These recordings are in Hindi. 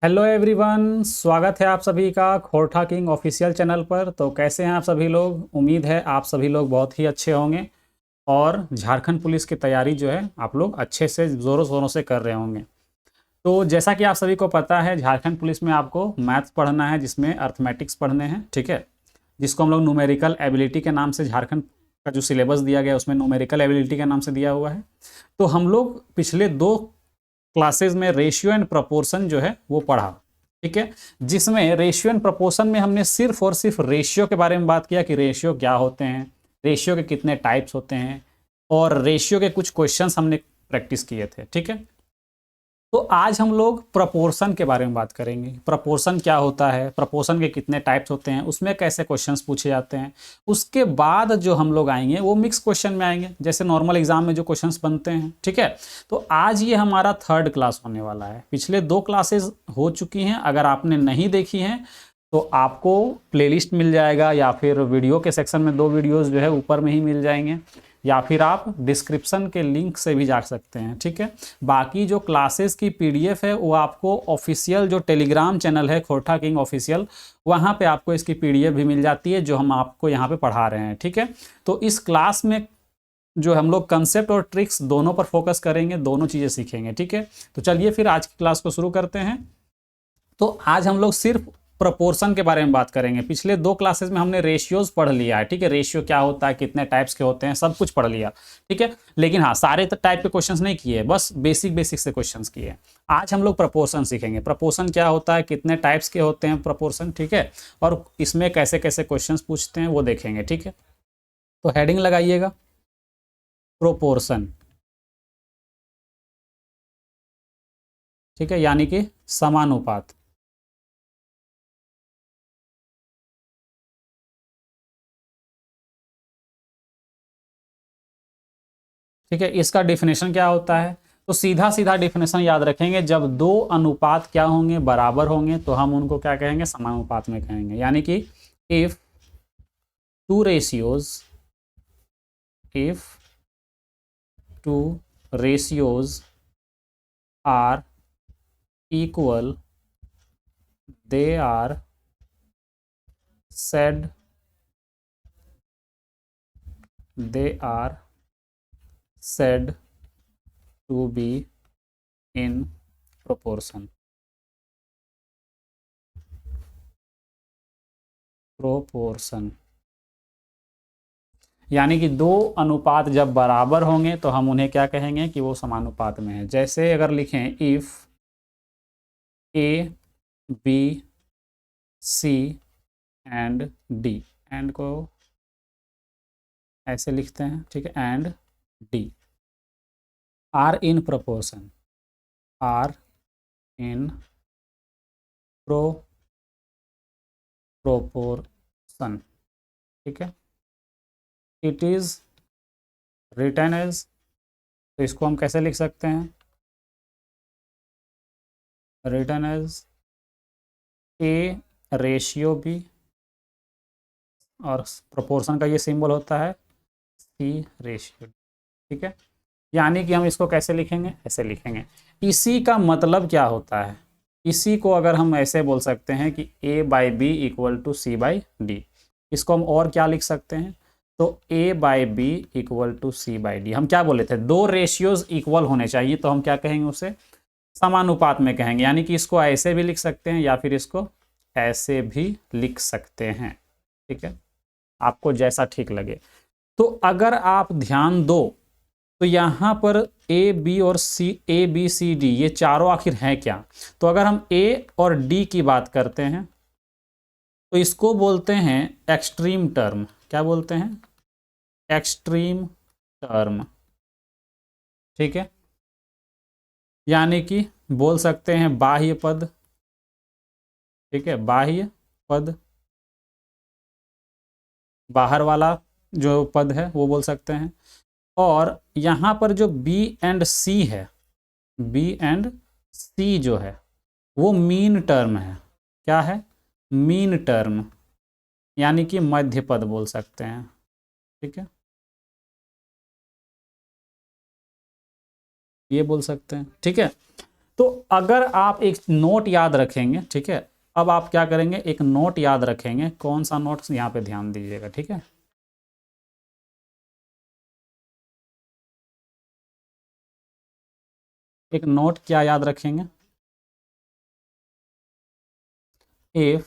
हेलो एवरीवन, स्वागत है आप सभी का खोरठा किंग ऑफिशियल चैनल पर। तो कैसे हैं आप सभी लोग? उम्मीद है आप सभी लोग बहुत ही अच्छे होंगे और झारखंड पुलिस की तैयारी जो है आप लोग अच्छे से ज़ोरों शोरों से कर रहे होंगे। तो जैसा कि आप सभी को पता है, झारखंड पुलिस में आपको मैथ्स पढ़ना है, जिसमें अर्थमेटिक्स पढ़ने हैं, ठीक है, जिसको हम लोग न्यूमेरिकल एबिलिटी के नाम से, झारखंड का जो सिलेबस दिया गया है उसमें न्यूमेरिकल एबिलिटी के नाम से दिया हुआ है। तो हम लोग पिछले 2 क्लासेस में रेशियो एंड प्रपोर्शन जो है वो पढ़ा, ठीक है, जिसमें रेशियो एंड प्रपोर्शन में हमने सिर्फ और सिर्फ रेशियो के बारे में बात किया कि रेशियो क्या होते हैं, रेशियो के कितने टाइप्स होते हैं, और रेशियो के कुछ क्वेश्चंस हमने प्रैक्टिस किए थे, ठीक है। तो आज हम लोग प्रपोर्शन के बारे में बात करेंगे। प्रपोर्शन क्या होता है, प्रपोर्शन के कितने टाइप्स होते हैं, उसमें कैसे क्वेश्चंस पूछे जाते हैं। उसके बाद जो हम लोग आएंगे वो मिक्स क्वेश्चन में आएंगे, जैसे नॉर्मल एग्जाम में जो क्वेश्चंस बनते हैं, ठीक है। तो आज ये हमारा 3rd क्लास होने वाला है। पिछले 2 क्लासेस हो चुकी हैं, अगर आपने नहीं देखी हैं तो आपको प्लेलिस्ट मिल जाएगा, या फिर वीडियो के सेक्शन में 2 वीडियोज़ जो है ऊपर में ही मिल जाएंगे, या फिर आप डिस्क्रिप्शन के लिंक से भी जा सकते हैं, ठीक है। बाकी जो क्लासेस की पीडीएफ है वो आपको ऑफिशियल जो टेलीग्राम चैनल है खोरठा किंग ऑफिशियल, वहाँ पे आपको इसकी पीडीएफ भी मिल जाती है, जो हम आपको यहाँ पे पढ़ा रहे हैं, ठीक है। तो इस क्लास में जो हम लोग कंसेप्ट और ट्रिक्स दोनों पर फोकस करेंगे, दोनों चीज़ें सीखेंगे, ठीक है। तो चलिए फिर आज की क्लास को शुरू करते हैं। तो आज हम लोग सिर्फ प्रोपोर्शन के बारे में बात करेंगे। पिछले 2 क्लासेस में हमने रेशियोज पढ़ लिया है, ठीक है, रेशियो क्या होता है, कितने टाइप्स के होते हैं, सब कुछ पढ़ लिया, ठीक है। लेकिन हाँ, सारे टाइप के क्वेश्चंस नहीं किए, बस बेसिक बेसिक से क्वेश्चंस किए। आज हम लोग प्रोपोर्शन सीखेंगे। प्रोपोर्शन क्या होता है, कितने टाइप्स के होते हैं प्रोपोर्शन, ठीक है, और इसमें कैसे कैसे क्वेश्चन पूछते हैं वो देखेंगे, ठीक है। तो हेडिंग लगाइएगा, प्रोपोर्शन, ठीक है, यानी कि समानुपात। ठीक है, इसका डिफिनेशन क्या होता है? तो सीधा सीधा डिफिनेशन याद रखेंगे, जब 2 अनुपात क्या होंगे, बराबर होंगे, तो हम उनको क्या कहेंगे, समानुपात में कहेंगे। यानी कि if two ratios if two ratios are equal, they are said they are said to be in proportion। Proportion यानी कि 2 अनुपात जब बराबर होंगे तो हम उन्हें क्या कहेंगे कि वो समानुपात में है। जैसे अगर लिखें if A B C and D, and को ऐसे लिखते हैं, ठीक है, and D are in proportion, are in proportion, ठीक है। इट इज रिटन एज, तो इसको हम कैसे लिख सकते हैं, written as A ratio B, और प्रोपोर्शन का ये सिंबल होता है सी रेशियो, ठीक है। यानी कि हम इसको कैसे लिखेंगे, ऐसे लिखेंगे। इसी का मतलब क्या होता है, इसी को अगर हम ऐसे बोल सकते हैं कि a by B equal to C by D. इसको हम और क्या लिख सकते हैं, तो a by B equal to C by D. हम क्या बोले थे, 2 रेशियोज इक्वल होने चाहिए, तो हम क्या कहेंगे, उसे समानुपात में कहेंगे। यानी कि इसको ऐसे भी लिख सकते हैं या फिर इसको ऐसे भी लिख सकते हैं, ठीक है, आपको जैसा ठीक लगे। तो अगर आप ध्यान दो तो यहाँ पर ए बी और सी, ए बी सी डी, ये चारों आखिर हैं क्या? तो अगर हम ए और डी की बात करते हैं तो इसको बोलते हैं एक्सट्रीम टर्म। क्या बोलते हैं, एक्सट्रीम टर्म, ठीक है। यानी कि बोल सकते हैं बाह्य पद, ठीक है, बाह्य पद, बाहर वाला जो पद है वो बोल सकते हैं। और यहाँ पर जो बी एंड सी है, बी एंड सी जो है वो मीन टर्म है। क्या है, मीन टर्म, यानी कि मध्य पद बोल सकते हैं, ठीक है, ये बोल सकते हैं, ठीक है। तो अगर आप एक नोट याद रखेंगे, ठीक है, अब आप क्या करेंगे, एक नोट याद रखेंगे। कौन सा नोट, यहाँ पे ध्यान दीजिएगा, ठीक है। एक नोट क्या याद रखेंगे, if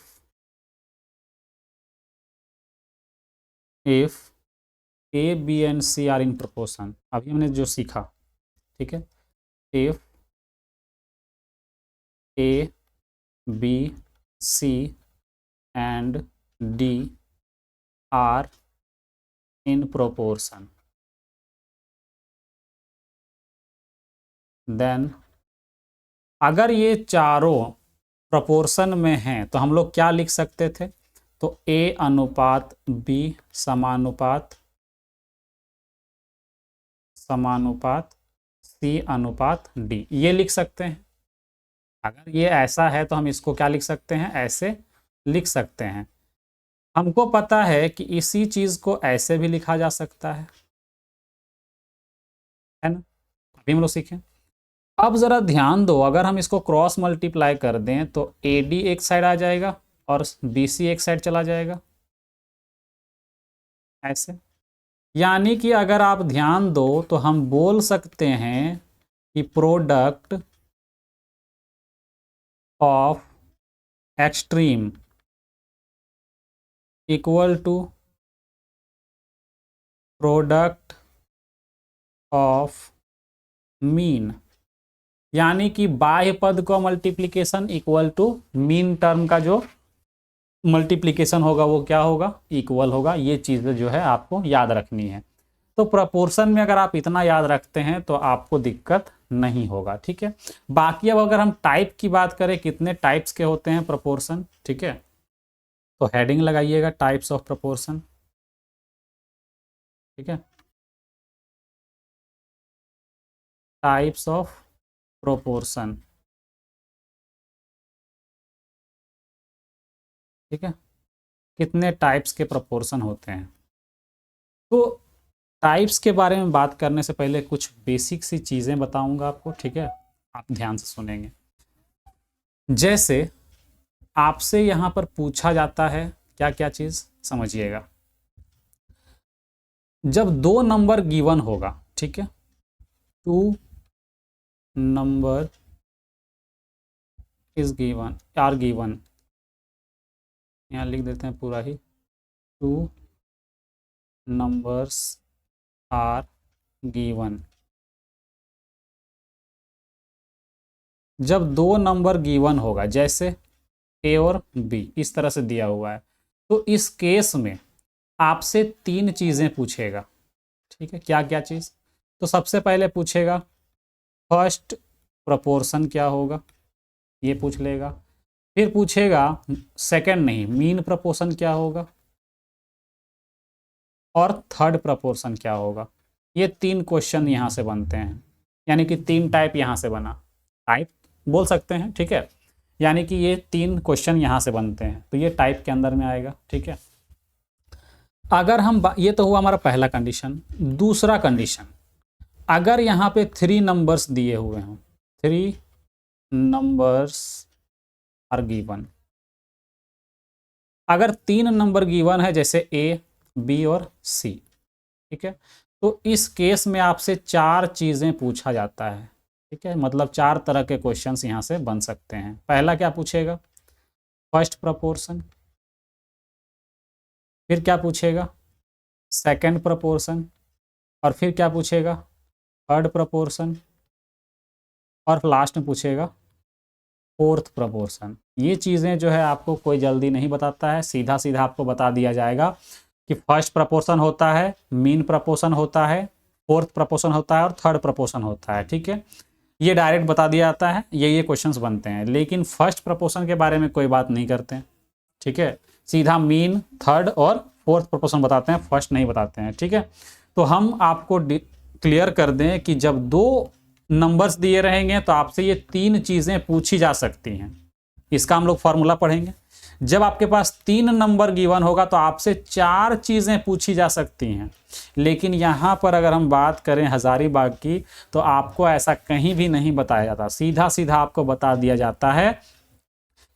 A B and C are in proportion, अभी हमने जो सीखा, ठीक है, if A B C and D are in proportion, then अगर ये चारों प्रोपोर्शन में हैं तो हम लोग क्या लिख सकते थे, तो ए अनुपात बी समानुपात सी अनुपात डी, ये लिख सकते हैं। अगर ये ऐसा है तो हम इसको क्या लिख सकते हैं, ऐसे लिख सकते हैं। हमको पता है कि इसी चीज को ऐसे भी लिखा जा सकता है ना, अभी हम लोग सीखें। अब जरा ध्यान दो, अगर हम इसको क्रॉस मल्टीप्लाई कर दें तो ए डी एक साइड आ जाएगा और बी सी एक साइड चला जाएगा, ऐसे। यानी कि अगर आप ध्यान दो तो हम बोल सकते हैं कि product of extreme equal to product of mean, यानी कि बाह्य पद का multiplication equal to mean term का जो मल्टीप्लिकेशन होगा वो क्या होगा, इक्वल होगा। ये चीज़ें जो है आपको याद रखनी है। तो प्रोपोर्शन में अगर आप इतना याद रखते हैं तो आपको दिक्कत नहीं होगा, ठीक है। बाकी अब अगर हम टाइप की बात करें, कितने टाइप्स के होते हैं प्रोपोर्शन, ठीक है, तो हेडिंग लगाइएगा टाइप्स ऑफ प्रोपोर्शन, ठीक है, टाइप्स ऑफ प्रोपोर्शन, ठीक है, कितने टाइप्स के प्रोपोर्शन होते हैं। तो टाइप्स के बारे में बात करने से पहले कुछ बेसिक सी चीज़ें बताऊंगा आपको, ठीक है, आप ध्यान से सुनेंगे। जैसे आपसे यहाँ पर पूछा जाता है क्या क्या चीज़, समझिएगा। जब दो नंबर गिवन होगा, ठीक है, 2 number is given, are given, यहाँ लिख देते हैं पूरा ही, 2 नंबर्स आर गिवन। जब दो नंबर गिवन होगा, जैसे ए और बी इस तरह से दिया हुआ है, तो इस केस में आपसे 3 चीज़ें पूछेगा, ठीक है। क्या क्या चीज़, तो सबसे पहले पूछेगा फर्स्ट प्रोपोर्शन क्या होगा, ये पूछ लेगा। फिर पूछेगा सेकंड नहीं, मीन प्रोपोर्शन क्या होगा, और थर्ड प्रोपोर्शन क्या होगा। ये 3 क्वेश्चन यहाँ से बनते हैं, यानी कि 3 टाइप यहाँ से बना, टाइप बोल सकते हैं, ठीक है। यानी कि ये 3 क्वेश्चन यहाँ से बनते हैं, तो ये टाइप के अंदर में आएगा, ठीक है। अगर हम ये तो हुआ हमारा पहला कंडीशन। दूसरा कंडीशन, अगर यहाँ पे 3 नंबर्स दिए हुए हों, 3 नंबर्स आर गिवन, अगर 3 नंबर गिवन है जैसे ए बी और सी, ठीक है, तो इस केस में आपसे 4 चीज़ें पूछा जाता है, ठीक है। मतलब 4 तरह के क्वेश्चंस यहाँ से बन सकते हैं। पहला क्या पूछेगा, फर्स्ट प्रोपोर्शन। फिर क्या पूछेगा, सेकंड प्रोपोर्शन। और फिर क्या पूछेगा, थर्ड प्रोपोर्शन। और लास्ट में पूछेगा फोर्थ प्रोपोर्शन। ये चीज़ें जो है आपको कोई जल्दी नहीं बताता है, सीधा सीधा आपको बता दिया जाएगा कि फर्स्ट प्रोपोर्शन होता है, मीन प्रोपोर्शन होता है, फोर्थ प्रोपोर्शन होता है और थर्ड प्रोपोर्शन होता है, ठीक है। ये डायरेक्ट बता दिया जाता है, ये क्वेश्चंस बनते हैं। लेकिन फर्स्ट प्रोपोर्शन के बारे में कोई बात नहीं करते हैं, ठीक है। सीधा मीन, थर्ड और फोर्थ प्रोपोर्शन बताते हैं, फर्स्ट नहीं बताते हैं, ठीक है। तो हम आपको क्लियर कर दें कि जब 2 नंबर्स दिए रहेंगे तो आपसे ये 3 चीज़ें पूछी जा सकती हैं। इसका हम लोग फॉर्मूला पढ़ेंगे। जब आपके पास 3 नंबर गिवन होगा तो आपसे 4 चीजें पूछी जा सकती हैं। लेकिन यहां पर अगर हम बात करें हजारीबाग की, तो आपको ऐसा कहीं भी नहीं बताया जाता, सीधा सीधा आपको बता दिया जाता है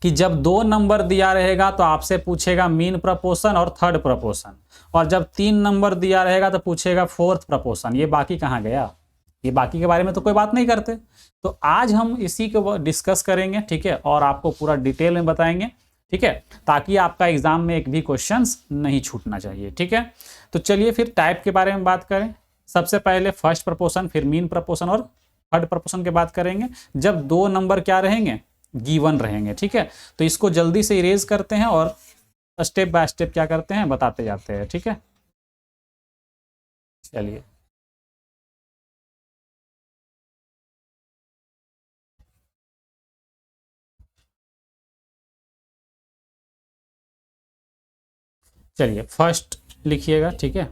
कि जब 2 नंबर दिया रहेगा तो आपसे पूछेगा मीन प्रपोर्शन और थर्ड प्रपोर्शन, और जब 3 नंबर दिया रहेगा तो पूछेगा फोर्थ प्रपोर्शन। ये बाकी कहाँ गया, ये बाकी के बारे में तो कोई बात नहीं करते। तो आज हम इसी को डिस्कस करेंगे, ठीक है, और आपको पूरा डिटेल में बताएंगे, ठीक है, ताकि आपका एग्जाम में एक भी क्वेश्चंस नहीं छूटना चाहिए, ठीक है। तो चलिए फिर टाइप के बारे में बात करें। सबसे पहले फर्स्ट प्रपोर्शन, फिर मीन प्रपोर्शन और थर्ड प्रपोर्शन की बात करेंगे जब 2 नंबर क्या रहेंगे, गिवन रहेंगे, ठीक है। तो इसको जल्दी से इरेज करते हैं और स्टेप बाय स्टेप क्या करते हैं बताते जाते हैं, ठीक है। चलिए चलिए फर्स्ट लिखिएगा, ठीक है।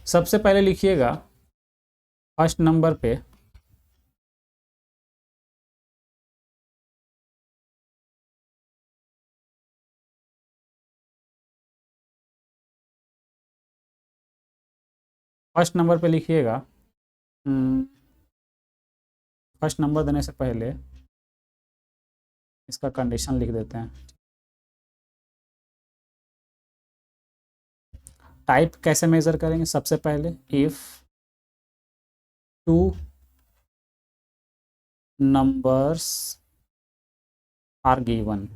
सबसे पहले लिखिएगा फर्स्ट नंबर पे लिखिएगा, फर्स्ट नंबर देने से पहले इसका कंडीशन लिख देते हैं। टाइप कैसे मेजर करेंगे, सबसे पहले इफ 2 नंबर्स आर गिवन,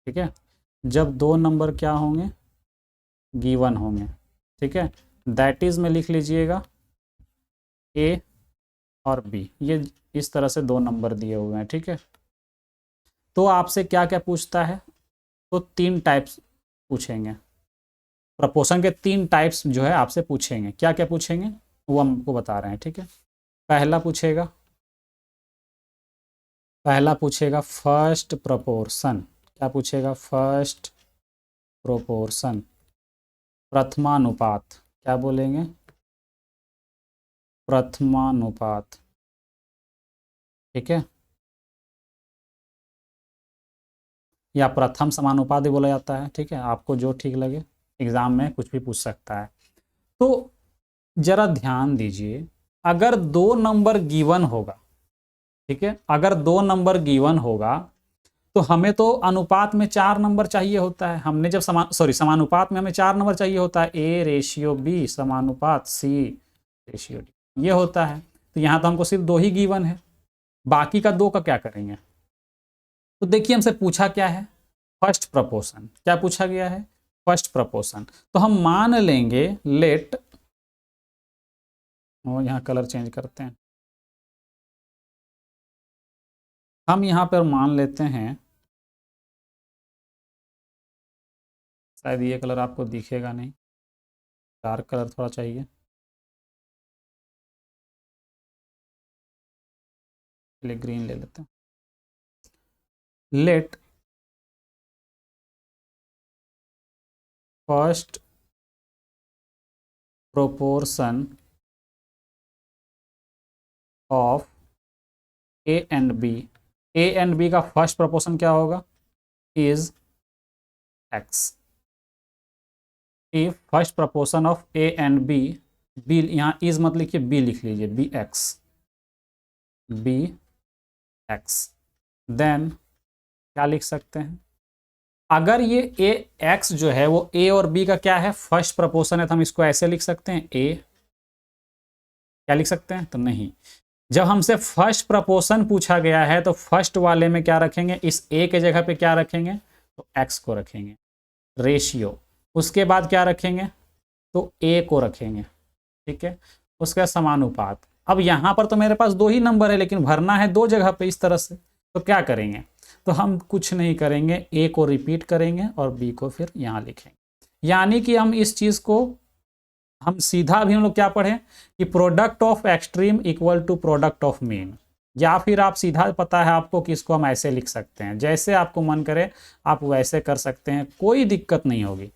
ठीक है, जब 2 नंबर क्या होंगे, गिवन होंगे, ठीक है, दैट इज में लिख लीजिएगा ए और बी, ये इस तरह से 2 नंबर दिए हुए हैं, ठीक है। तो आपसे क्या क्या पूछता है, तो 3 टाइप्स पूछेंगे, प्रपोर्शन के 3 टाइप्स जो है आपसे पूछेंगे। क्या क्या पूछेंगे वो हमको बता रहे हैं, ठीक है। पहला पूछेगा फर्स्ट प्रपोर्शन। क्या पूछेगा, फर्स्ट प्रोपोर्शन, प्रथमानुपात। क्या बोलेंगे, प्रथमानुपात, ठीक है, या प्रथम समानुपात भी बोला जाता है, ठीक है, आपको जो ठीक लगे, एग्जाम में कुछ भी पूछ सकता है। तो जरा ध्यान दीजिए, अगर 2 नंबर गिवन होगा, ठीक है, अगर 2 नंबर गिवन होगा तो हमें तो अनुपात में 4 नंबर चाहिए होता है। हमने जब समानुपात में हमें 4 नंबर चाहिए होता है, ए रेशियो बी समानुपात सी रेशियो डी, ये होता है। तो यहाँ तो हमको सिर्फ 2 ही गिवन है, बाकी का 2 का क्या करेंगे। तो देखिए हमसे पूछा क्या है, फर्स्ट प्रपोर्शन। क्या पूछा गया है, फर्स्ट प्रपोर्शन। तो हम मान लेंगे लेट, और यहाँ कलर चेंज करते हैं, हम यहाँ पर मान लेते हैं, शायद ये कलर आपको दिखेगा नहीं, डार्क कलर थोड़ा चाहिए, चलिए ग्रीन ले लेते हैं। Let first proportion of A and B, A and B का फर्स्ट प्रोपोर्शन क्या होगा, is X. If first proportion of A and B, B यहाँ इज मत लिखिए, बी लिख लीजिए, B X, B X, then क्या लिख सकते हैं, अगर ये ए एक्स जो है वो ए और बी का क्या है, फर्स्ट प्रोपोर्शन है, तो हम इसको ऐसे लिख सकते हैं, ए, क्या लिख सकते हैं, तो नहीं। जब हमसे फर्स्ट प्रपोर्शन पूछा गया है तो फर्स्ट वाले में क्या रखेंगे, इस ए के जगह पे क्या रखेंगे, तो एक्स को रखेंगे, रेशियो, उसके बाद क्या रखेंगे, तो ए को रखेंगे, ठीक है, उसका समानुपात। अब यहाँ पर तो मेरे पास 2 ही नंबर है, लेकिन भरना है 2 जगह पे इस तरह से, तो क्या करेंगे, तो हम कुछ नहीं करेंगे, ए को रिपीट करेंगे और बी को फिर यहाँ लिखेंगे। यानी कि हम इस चीज़ को हम सीधा भी हम लोग क्या पढ़ें कि product of extreme equal to product of mean, या फिर आप सीधा पता है आपको कि इसको हम ऐसे लिख सकते हैं, जैसे आपको मन करे आप वैसे कर सकते हैं, कोई दिक्कत नहीं होगी,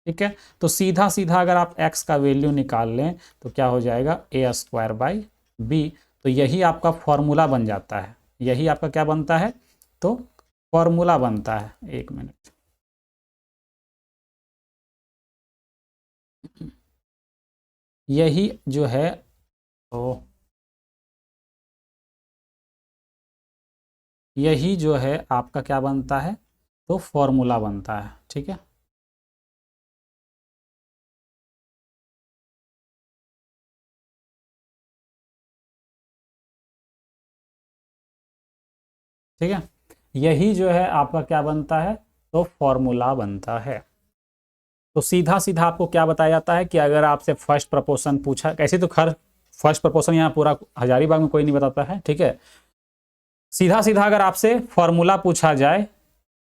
ठीक है। तो सीधा सीधा अगर आप x का वैल्यू निकाल लें तो क्या हो जाएगा, ए स्क्वायर बाई बी। तो यही आपका फॉर्मूला बन जाता है। यही आपका क्या बनता है, तो फॉर्मूला बनता है। एक मिनट, यही जो है, तो यही जो है आपका क्या बनता है, तो फॉर्मूला बनता है। ठीक है, ठीक है, यही जो है आपका क्या बनता है, तो फॉर्मूला बनता है। तो सीधा सीधा आपको क्या बताया जाता है कि अगर आपसे फर्स्ट प्रपोर्शन पूछा, कैसे तो खैर फर्स्ट प्रपोर्शन यहाँ पूरा हजारीबाग में कोई नहीं बताता है, ठीक है। सीधा सीधा अगर आपसे फॉर्मूला पूछा जाए,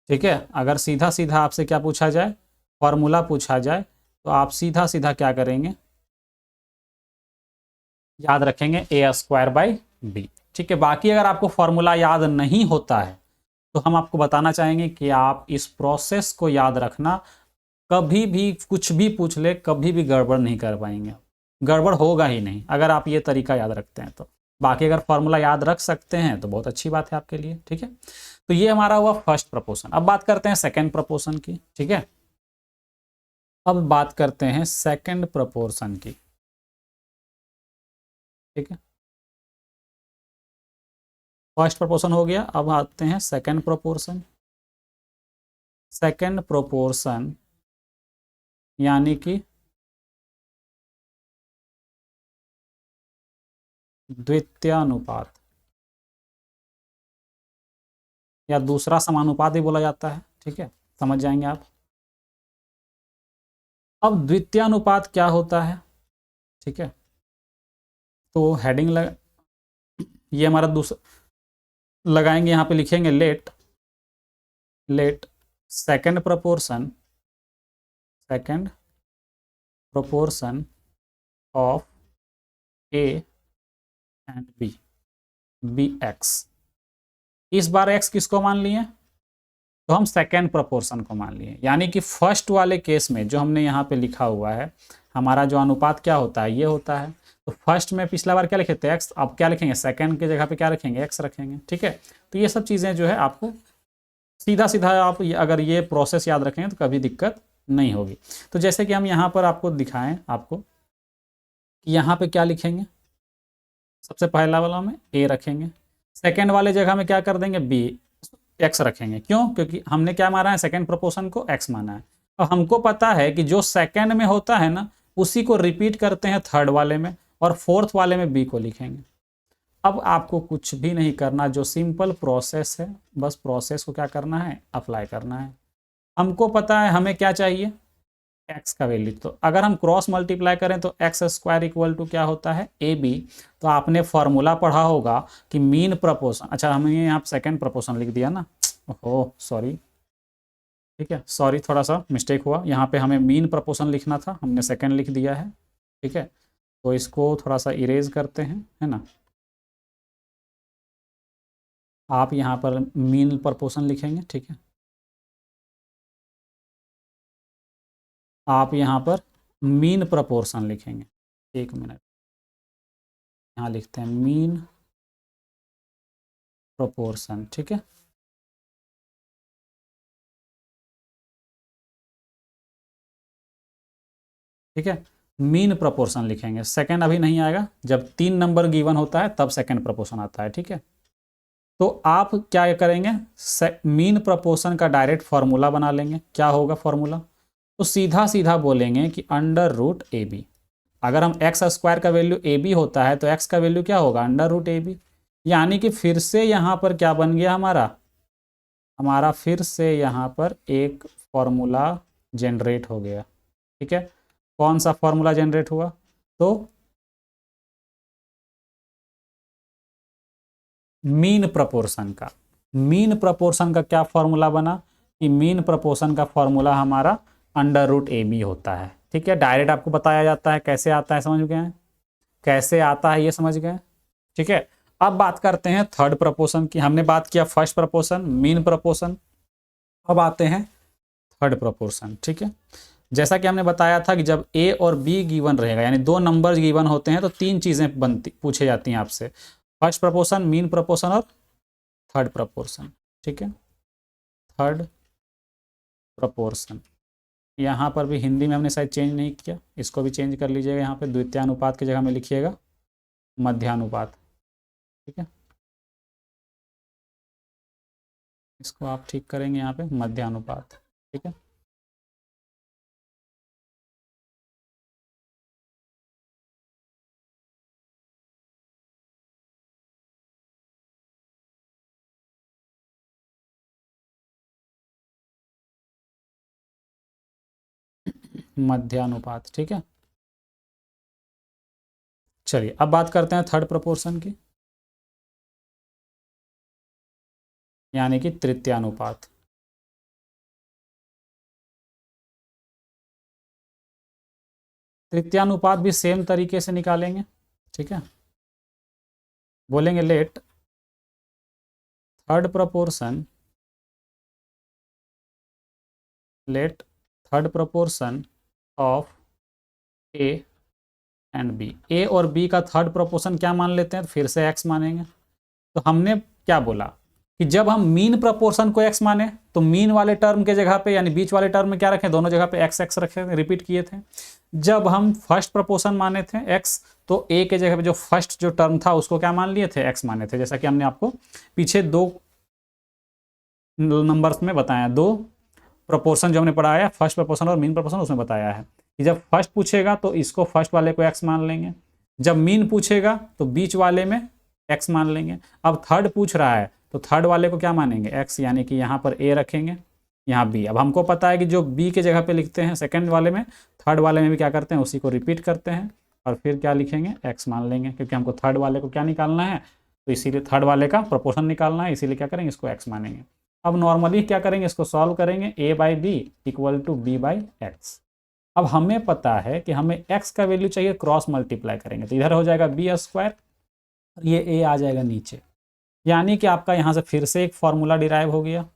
ठीक है, अगर सीधा सीधा आपसे क्या पूछा जाए, फॉर्मूला पूछा जाए, तो आप सीधा सीधा क्या करेंगे, याद रखेंगे ए स्क्वायर बाई बी। ठीक है, बाकी अगर आपको फॉर्मूला याद नहीं होता है तो हम आपको बताना चाहेंगे कि आप इस प्रोसेस को याद रखना, कभी भी कुछ भी पूछ ले कभी भी गड़बड़ नहीं कर पाएंगे, गड़बड़ होगा ही नहीं अगर आप ये तरीका याद रखते हैं तो। बाकी अगर फॉर्मूला याद रख सकते हैं तो बहुत अच्छी बात है आपके लिए। ठीक है, तो ये हमारा हुआ फर्स्ट प्रपोर्शन। अब बात करते हैं सेकंड प्रपोर्शन की। ठीक है, अब बात करते हैं सेकंड प्रपोर्शन की। ठीक है, फर्स्ट प्रपोर्शन हो गया, अब आते हैं सेकंड प्रपोर्शन। सेकंड प्रोपोर्शन यानी कि द्वितीयानुपात या दूसरा समानुपात भी बोला जाता है। ठीक है, समझ जाएंगे आप। अब द्वितीयानुपात क्या होता है, ठीक है, तो हेडिंग ये हमारा दूसरा लगाएंगे, यहाँ पे लिखेंगे let second proportion of A and B X. इस बार एक्स किसको मान लिए, तो हम सेकेंड प्रोपोर्शन को मान लिए। यानी कि फर्स्ट वाले केस में जो हमने यहाँ पे लिखा हुआ है, हमारा जो अनुपात क्या होता है, ये होता है। तो फर्स्ट में पिछला बार क्या लिखे थे एक्स, अब क्या लिखेंगे, सेकंड की जगह पे क्या रखेंगे, एक्स रखेंगे। ठीक है, तो ये सब चीज़ें जो है आपको सीधा सीधा आप अगर ये प्रोसेस याद रखेंगे तो कभी दिक्कत नहीं होगी। तो जैसे कि हम यहाँ पर आपको दिखाएं, आपको कि यहाँ पे क्या लिखेंगे, सबसे पहला वाला में ए रखेंगे, सेकेंड वाले जगह में क्या कर देंगे, बी एक्स रखेंगे। क्यों, क्योंकि हमने क्या माना है, सेकंड प्रोपोर्शन को एक्स माना है। और हमको पता है कि जो सेकंड में होता है ना, उसी को रिपीट करते हैं थर्ड वाले में, और फोर्थ वाले में बी को लिखेंगे। अब आपको कुछ भी नहीं करना, जो सिंपल प्रोसेस है, बस प्रोसेस को क्या करना है, अप्लाई करना है। हमको पता है हमें क्या चाहिए, एक्स का वैल्यू। तो अगर हम क्रॉस मल्टीप्लाई करें तो एक्स स्क्वायर इक्वल टू क्या होता है, ए बी। तो आपने फॉर्मूला पढ़ा होगा कि मीन प्रपोर्शन, अच्छा हमने यहाँ सेकंड प्रपोर्शन लिख दिया ना, ओह सॉरी, ठीक है सॉरी, थोड़ा सा मिस्टेक हुआ, यहाँ पे हमें मीन प्रपोर्शन लिखना था, हमने सेकंड लिख दिया है। ठीक है, तो इसको थोड़ा सा इरेज करते हैं, है ना। आप यहाँ पर मीन प्रपोर्शन लिखेंगे, ठीक है, आप यहाँ पर मीन प्रपोर्शन लिखेंगे। एक मिनट, यहाँ लिखते हैं मीन प्रोपोर्शन। ठीक है, ठीक है, मीन प्रोपोर्शन लिखेंगे। सेकंड अभी नहीं आएगा, जब 3 नंबर गिवन होता है तब सेकंड प्रोपोर्शन आता है। ठीक है, तो आप क्या करेंगे, मीन प्रोपोर्शन का डायरेक्ट फॉर्मूला बना लेंगे। क्या होगा फॉर्मूला, तो सीधा सीधा बोलेंगे कि अंडर रूट ए बी। अगर हम एक्स स्क्वायर का वैल्यू ए बी होता है तो एक्स का वैल्यू क्या होगा, अंडर रूट ए बी। यानी कि फिर से यहाँ पर क्या बन गया, हमारा हमारा फिर से यहाँ पर एक फॉर्मूला जनरेट हो गया। ठीक है, कौन सा फॉर्मूला जनरेट हुआ, तो मीन प्रपोर्शन का। मीन प्रपोर्शन का क्या फॉर्मूला बना, कि मीन प्रपोर्शन का फॉर्मूला हमारा अंडर रूट ए बी होता है। ठीक है, डायरेक्ट आपको बताया जाता है, कैसे आता है समझ गए हैं, कैसे आता है ये समझ गए। ठीक है, अब बात करते हैं थर्ड प्रपोर्शन की। हमने बात किया फर्स्ट प्रपोर्शन, मीन प्रपोर्शन, अब आते हैं थर्ड प्रपोर्शन। ठीक है, जैसा कि हमने बताया था कि जब ए और बी गिवन रहेगा, यानी 2 नंबर गिवन होते हैं तो 3 चीज़ें बनती पूछे जाती हैं आपसे। फर्स्ट प्रपोर्शन, मीन प्रपोर्शन और थर्ड प्रपोर्शन। ठीक है, थर्ड प्रपोर्शन। यहाँ पर भी हिंदी में हमने शायद चेंज नहीं किया, इसको भी चेंज कर लीजिएगा। यहाँ पे द्वितीयानुपात की जगह में लिखिएगा मध्यानुपात। ठीक है, इसको आप ठीक करेंगे यहाँ पे मध्यानुपात। ठीक है, मध्यानुपात। ठीक है, चलिए अब बात करते हैं थर्ड प्रपोर्शन की, यानी कि तृतीयानुपात। तृतीयानुपात भी सेम तरीके से निकालेंगे। ठीक है, बोलेंगे let third proportion, let third proportion of A and B. A और बी का थर्ड प्रपोर्शन क्या मान लेते हैं, तो फिर से एक्स मानेंगे। तो हमने क्या बोला कि जब हम मीन प्रपोर्शन को एक्स माने तो मीन वाले टर्म के जगह पे यानी बीच वाले टर्म में क्या रखें, दोनों जगह पे एक्स एक्स रखे, रिपीट किए थे। जब हम फर्स्ट प्रपोर्शन माने थे एक्स, तो ए के जगह पे जो फर्स्ट जो टर्म था उसको क्या मान लिए थे, एक्स माने थे। जैसा कि हमने आपको पीछे 2 नंबर्स में बताया, 2 प्रपोर्शन जो हमने पढ़ाया, फर्स्ट प्रपोर्शन और मीन प्रपोर्शन, उसमें बताया है कि जब फर्स्ट पूछेगा तो इसको फर्स्ट वाले को एक्स मान लेंगे, जब मीन पूछेगा तो बीच वाले में एक्स मान लेंगे। अब थर्ड पूछ रहा है तो थर्ड वाले को क्या मानेंगे, एक्स, यानी कि यहाँ पर ए रखेंगे, यहाँ बी। अब हमको पता है कि जो बी के जगह पे लिखते हैं सेकंड वाले में, थर्ड वाले में भी क्या करते हैं, उसी को रिपीट करते हैं और फिर क्या लिखेंगे, एक्स मान लेंगे, क्योंकि हमको थर्ड वाले को क्या निकालना है, तो इसीलिए थर्ड वाले का प्रपोर्शन निकालना है, इसीलिए क्या करेंगे, इसको एक्स मानेंगे। अब नॉर्मली क्या करेंगे, इसको सॉल्व करेंगे, A by B equal to B by X. अब हमें पता है कि हमें x का वैल्यू चाहिए, क्रॉस मल्टीप्लाई करेंगे तो इधर हो जाएगा बी स्क्वायर और ये a आ जाएगा नीचे, यानी कि आपका यहाँ से फिर से एक फॉर्मूला डिराइव हो गया,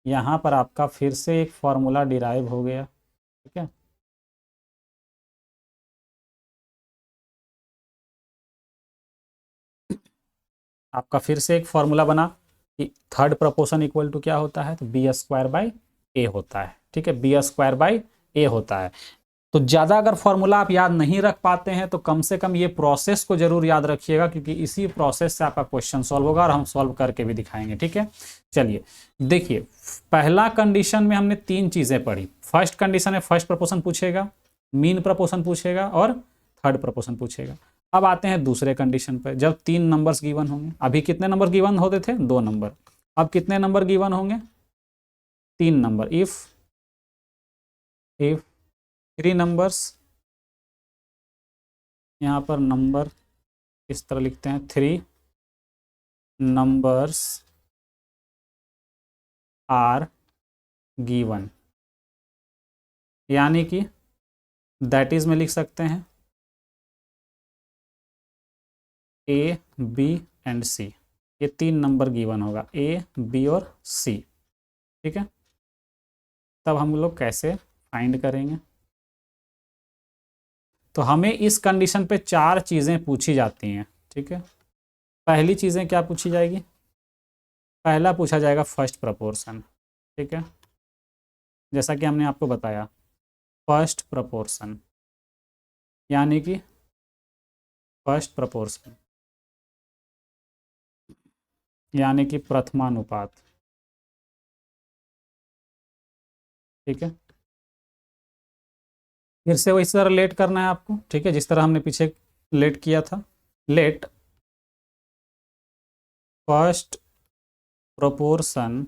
यहाँ पर आपका फिर से एक फॉर्मूला डिराइव हो गया। ठीक है, आपका फिर से एक फॉर्मूला बना कि थर्ड प्रपोर्शन इक्वल टू क्या होता है, तो बी स्क्वायर बाई ए होता है। ठीक है, बी स्क्वायर बाई ए होता है। तो ज़्यादा अगर फॉर्मूला आप याद नहीं रख पाते हैं तो कम से कम ये प्रोसेस को जरूर याद रखिएगा, क्योंकि इसी प्रोसेस से आपका क्वेश्चन सॉल्व होगा और हम सॉल्व करके भी दिखाएंगे। ठीक है, चलिए देखिए, पहला कंडीशन में हमने 3 चीज़ें पढ़ी। फर्स्ट कंडीशन में फर्स्ट प्रपोर्शन पूछेगा, मीन प्रपोर्शन पूछेगा और थर्ड प्रपोर्शन पूछेगा। अब आते हैं दूसरे कंडीशन पर, जब 3 नंबर्स गिवन होंगे। अभी कितने नंबर गिवन होते थे, 2 नंबर। अब कितने नंबर गिवन होंगे, 3 नंबर। इफ 3 नंबर्स, यहाँ पर नंबर इस तरह लिखते हैं, 3 नंबर्स आर गिवन, यानी कि दैट इज में लिख सकते हैं ए बी एंड सी। ये 3 नंबर गिवन होगा, ए बी और सी। ठीक है, तब हम लोग कैसे फाइंड करेंगे, तो हमें इस कंडीशन पे 4 चीज़ें पूछी जाती हैं। ठीक है, पहली चीज़ें क्या पूछी जाएगी, पहला पूछा जाएगा फर्स्ट प्रपोर्शन। ठीक है, जैसा कि हमने आपको बताया फर्स्ट प्रपोर्शन, यानी कि फर्स्ट प्रपोर्शन यानी कि प्रथमानुपात। ठीक है, फिर से वही तरह लेट करना है आपको। ठीक है, जिस तरह हमने पीछे लेट किया था, let first proportion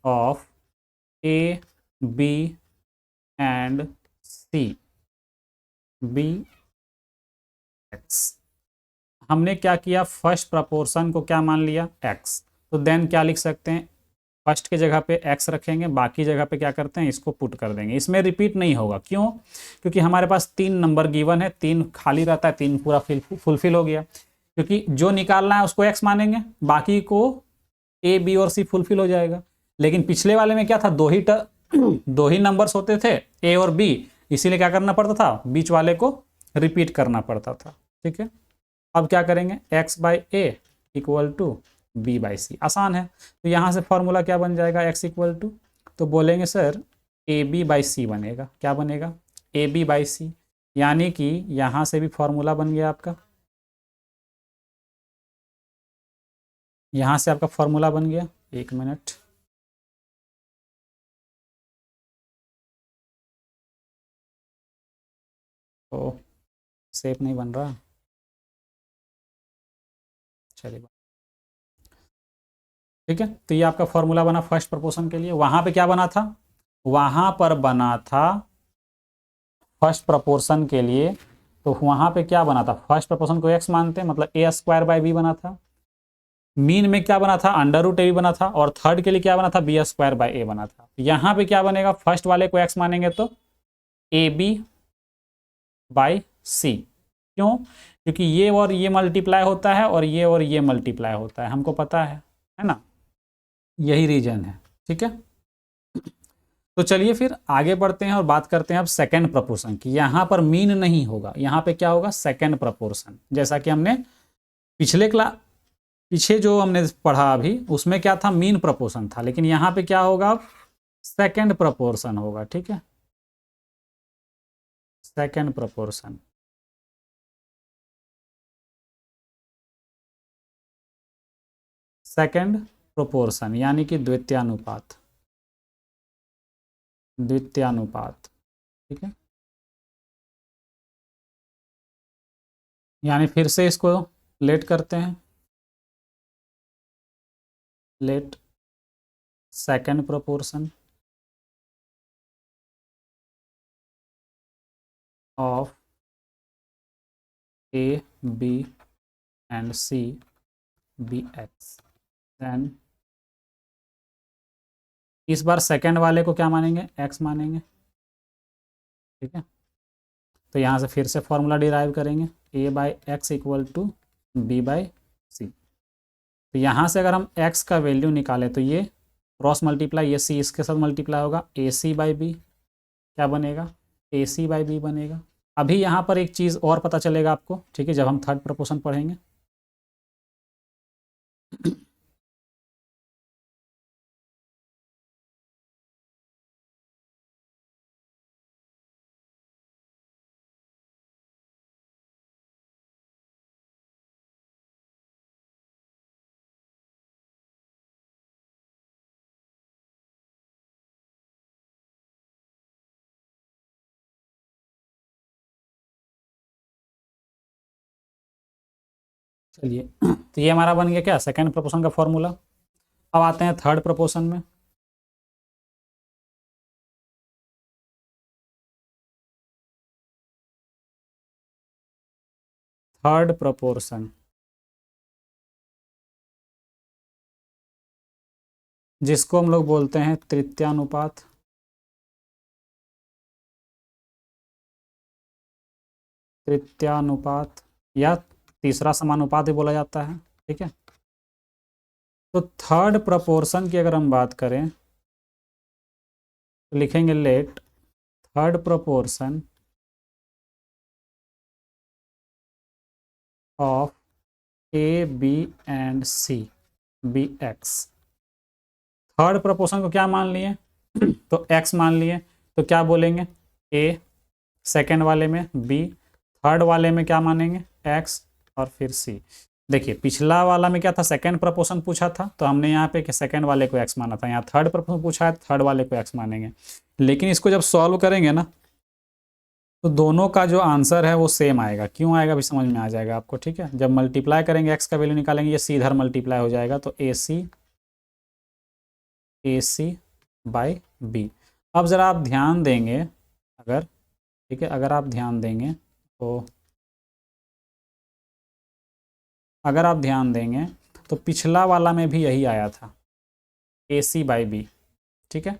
of A B and C B X. हमने क्या किया, फर्स्ट प्रपोर्शन को क्या मान लिया, एक्स। तो देन क्या लिख सकते हैं, फर्स्ट के जगह पे एक्स रखेंगे, बाकी जगह पे क्या करते हैं, इसको पुट कर देंगे। इसमें रिपीट नहीं होगा, क्यों, क्योंकि हमारे पास 3 नंबर गिवन है, 3 खाली रहता है, 3 पूरा फुलफिल हो गया, क्योंकि जो निकालना है उसको एक्स मानेंगे, बाकी को ए बी और सी फुलफिल हो जाएगा। लेकिन पिछले वाले में क्या था, 2 ही नंबर्स होते थे, ए और बी, इसीलिए क्या करना पड़ता था, बीच वाले को रिपीट करना पड़ता था। ठीक है, अब क्या करेंगे, x by A equal to B by C, आसान है। तो यहाँ से फॉर्मूला क्या बन जाएगा, x इक्वल टू, तो बोलेंगे सर ए बी बाई सी बनेगा। क्या बनेगा, ए बी बाई सी, यानी कि यहाँ से भी फॉर्मूला बन गया आपका, यहाँ से आपका फॉर्मूला बन गया। एक मिनट, तो सेप नहीं बन रहा, चलिए ठीक है। तो ये आपका फॉर्मूला बना फर्स्ट प्रपोर्शन के लिए। वहां पे क्या बना था, वहां पर बना था फर्स्ट प्रपोर्शन के लिए, तो वहां पे क्या बना था, फर्स्ट प्रपोर्शन को x मानते हैं, मतलब ए स्क्वायर बाई बी बना था। मीन में क्या बना था, अंडर रूट ए बी बना था, और थर्ड के लिए क्या बना था, बी स्क्वायर बाई ए बना था। यहाँ पे क्या बनेगा, फर्स्ट वाले को x मानेंगे तो ए बी बाई सी। क्यों, क्योंकि ये और ये मल्टीप्लाई होता है और ये मल्टीप्लाई होता है, हमको पता है ना, यही रीजन है। ठीक है, तो चलिए फिर आगे बढ़ते हैं और बात करते हैं अब सेकंड प्रपोर्शन की। यहाँ पर मीन नहीं होगा, यहाँ पे क्या होगा, सेकंड प्रपोर्शन। जैसा कि हमने पीछे जो हमने पढ़ा अभी, उसमें क्या था, मीन प्रपोर्शन था, लेकिन यहाँ पे क्या होगा, सेकंड प्रपोर्शन होगा। ठीक है, सेकंड प्रपोर्शन, सेकंड प्रोपोर्शन यानी कि द्वितीयानुपात, द्वितीयानुपात। ठीक है, यानी फिर से इसको लेट करते हैं, let second proportion of A B and C B X. Then इस बार सेकंड वाले को क्या मानेंगे, x मानेंगे। ठीक है, तो यहाँ से फिर से फॉर्मूला डिराइव करेंगे, a by X equal to B by C. तो यहाँ से अगर हम x का वैल्यू निकालें तो ये क्रॉस मल्टीप्लाई, ये c इसके साथ मल्टीप्लाई होगा, ए सी बाई बी क्या बनेगा, ए सी बाई बी बनेगा। अभी यहाँ पर एक चीज़ और पता चलेगा आपको, ठीक है, जब हम थर्ड प्रपोर्शन पढ़ेंगे। चलिए, तो ये हमारा बन गया क्या, सेकंड प्रपोर्शन का फॉर्मूला। अब आते हैं थर्ड प्रपोर्शन में। थर्ड प्रपोर्शन, जिसको हम लोग बोलते हैं तृतीयानुपात, तृतीयानुपात या तीसरा समानुपात भी बोला जाता है। ठीक है, तो थर्ड प्रपोर्शन की अगर हम बात करें तो लिखेंगे let third proportion of A B and C B X. Third proportion को क्या मान लिए, तो x मान लिए, तो क्या बोलेंगे, a सेकेंड वाले में, b थर्ड वाले में क्या मानेंगे, x, और फिर c। देखिए पिछला वाला में क्या था, सेकंड प्रपोर्शन पूछा था, तो हमने यहाँ पे सेकंड वाले को x माना था। यहाँ थर्ड प्रपोर्शन पूछा है, थर्ड वाले को x मानेंगे। लेकिन इसको जब सॉल्व करेंगे ना, तो दोनों का जो आंसर है वो सेम आएगा। क्यों आएगा भी समझ में आ जाएगा आपको। ठीक है, जब मल्टीप्लाई करेंगे x का वैल्यू निकालेंगे, ये सी इधर मल्टीप्लाई हो जाएगा, तो ए सी बाई बी। अब ज़रा आप ध्यान देंगे, अगर ठीक है, अगर आप ध्यान देंगे तो तो पिछला वाला में भी यही आया था, ए सी बाई बी। ठीक है,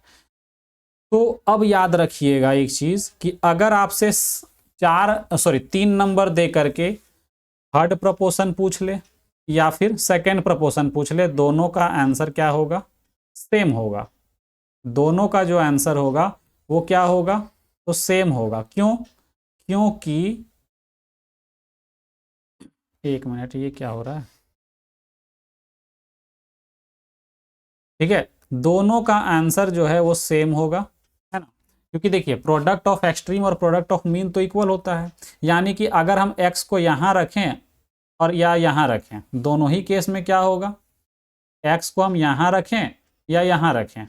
तो अब याद रखिएगा एक चीज़ कि अगर आपसे तीन नंबर दे करके थर्ड प्रपोर्शन पूछ ले या फिर सेकंड प्रपोर्शन पूछ ले, दोनों का आंसर क्या होगा, सेम होगा। दोनों का जो आंसर होगा वो क्या होगा, तो सेम होगा। क्यों, क्योंकि एक मिनट, ये क्या हो रहा है? ठीक है, दोनों का आंसर जो है वो सेम होगा, है ना, क्योंकि देखिए प्रोडक्ट ऑफ एक्सट्रीम और प्रोडक्ट ऑफ मीन तो इक्वल होता है। यानी कि अगर हम x को यहाँ रखें और या यहाँ रखें, दोनों ही केस में क्या होगा, x को हम यहाँ रखें या यहाँ रखें,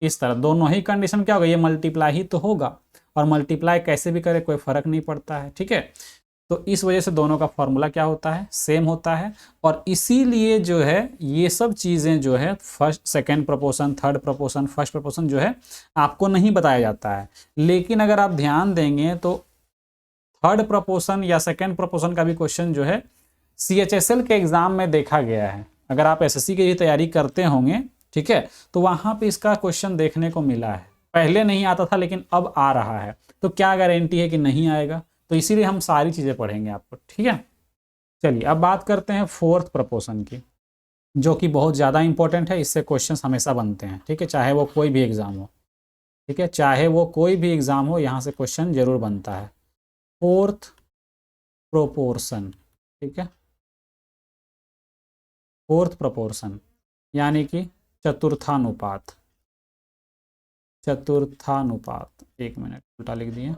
इस तरह दोनों ही कंडीशन क्या होगा, ये मल्टीप्लाई ही तो होगा, और मल्टीप्लाई कैसे भी करे कोई फर्क नहीं पड़ता है। ठीक है, तो इस वजह से दोनों का फॉर्मूला क्या होता है, सेम होता है। और इसीलिए जो है ये सब चीज़ें जो है first second proportion, third proportion, first proportion जो है आपको नहीं बताया जाता है। लेकिन अगर आप ध्यान देंगे तो थर्ड प्रपोर्शन या सेकंड प्रपोर्शन का भी क्वेश्चन जो है CHSL के एग्जाम में देखा गया है। अगर आप SSC की तैयारी करते होंगे, ठीक है, तो वहां पे इसका क्वेश्चन देखने को मिला है। पहले नहीं आता था लेकिन अब आ रहा है, तो क्या गारंटी है कि नहीं आएगा? तो इसीलिए हम सारी चीजें पढ़ेंगे आपको। ठीक है, चलिए अब बात करते हैं फोर्थ प्रपोर्शन की, जो कि बहुत ज़्यादा इंपॉर्टेंट है। इससे क्वेश्चंस हमेशा बनते हैं। ठीक है, चाहे वो कोई भी एग्जाम हो, ठीक है, चाहे वो कोई भी एग्जाम हो, यहाँ से क्वेश्चन जरूर बनता है। फोर्थ प्रोपोर्शन, ठीक है, फोर्थ प्रोपोर्शन यानी कि चतुर्थानुपात। चतुर्थानुपात, एक मिनट उल्टा लिख दिए,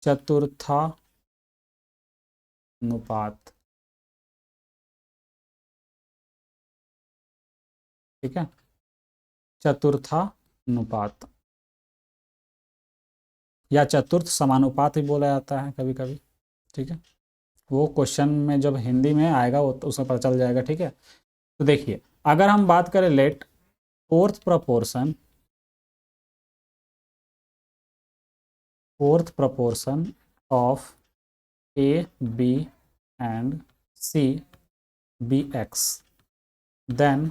चतुर्थानुपात। ठीक है, चतुर्थानुपात या चतुर्थ समानुपात भी बोला जाता है कभी कभी। ठीक है, वो क्वेश्चन में जब हिंदी में आएगा वो तो उसमें पता चल जाएगा। ठीक है, तो देखिए अगर हम बात करें let fourth proportion of A, B and C be x, then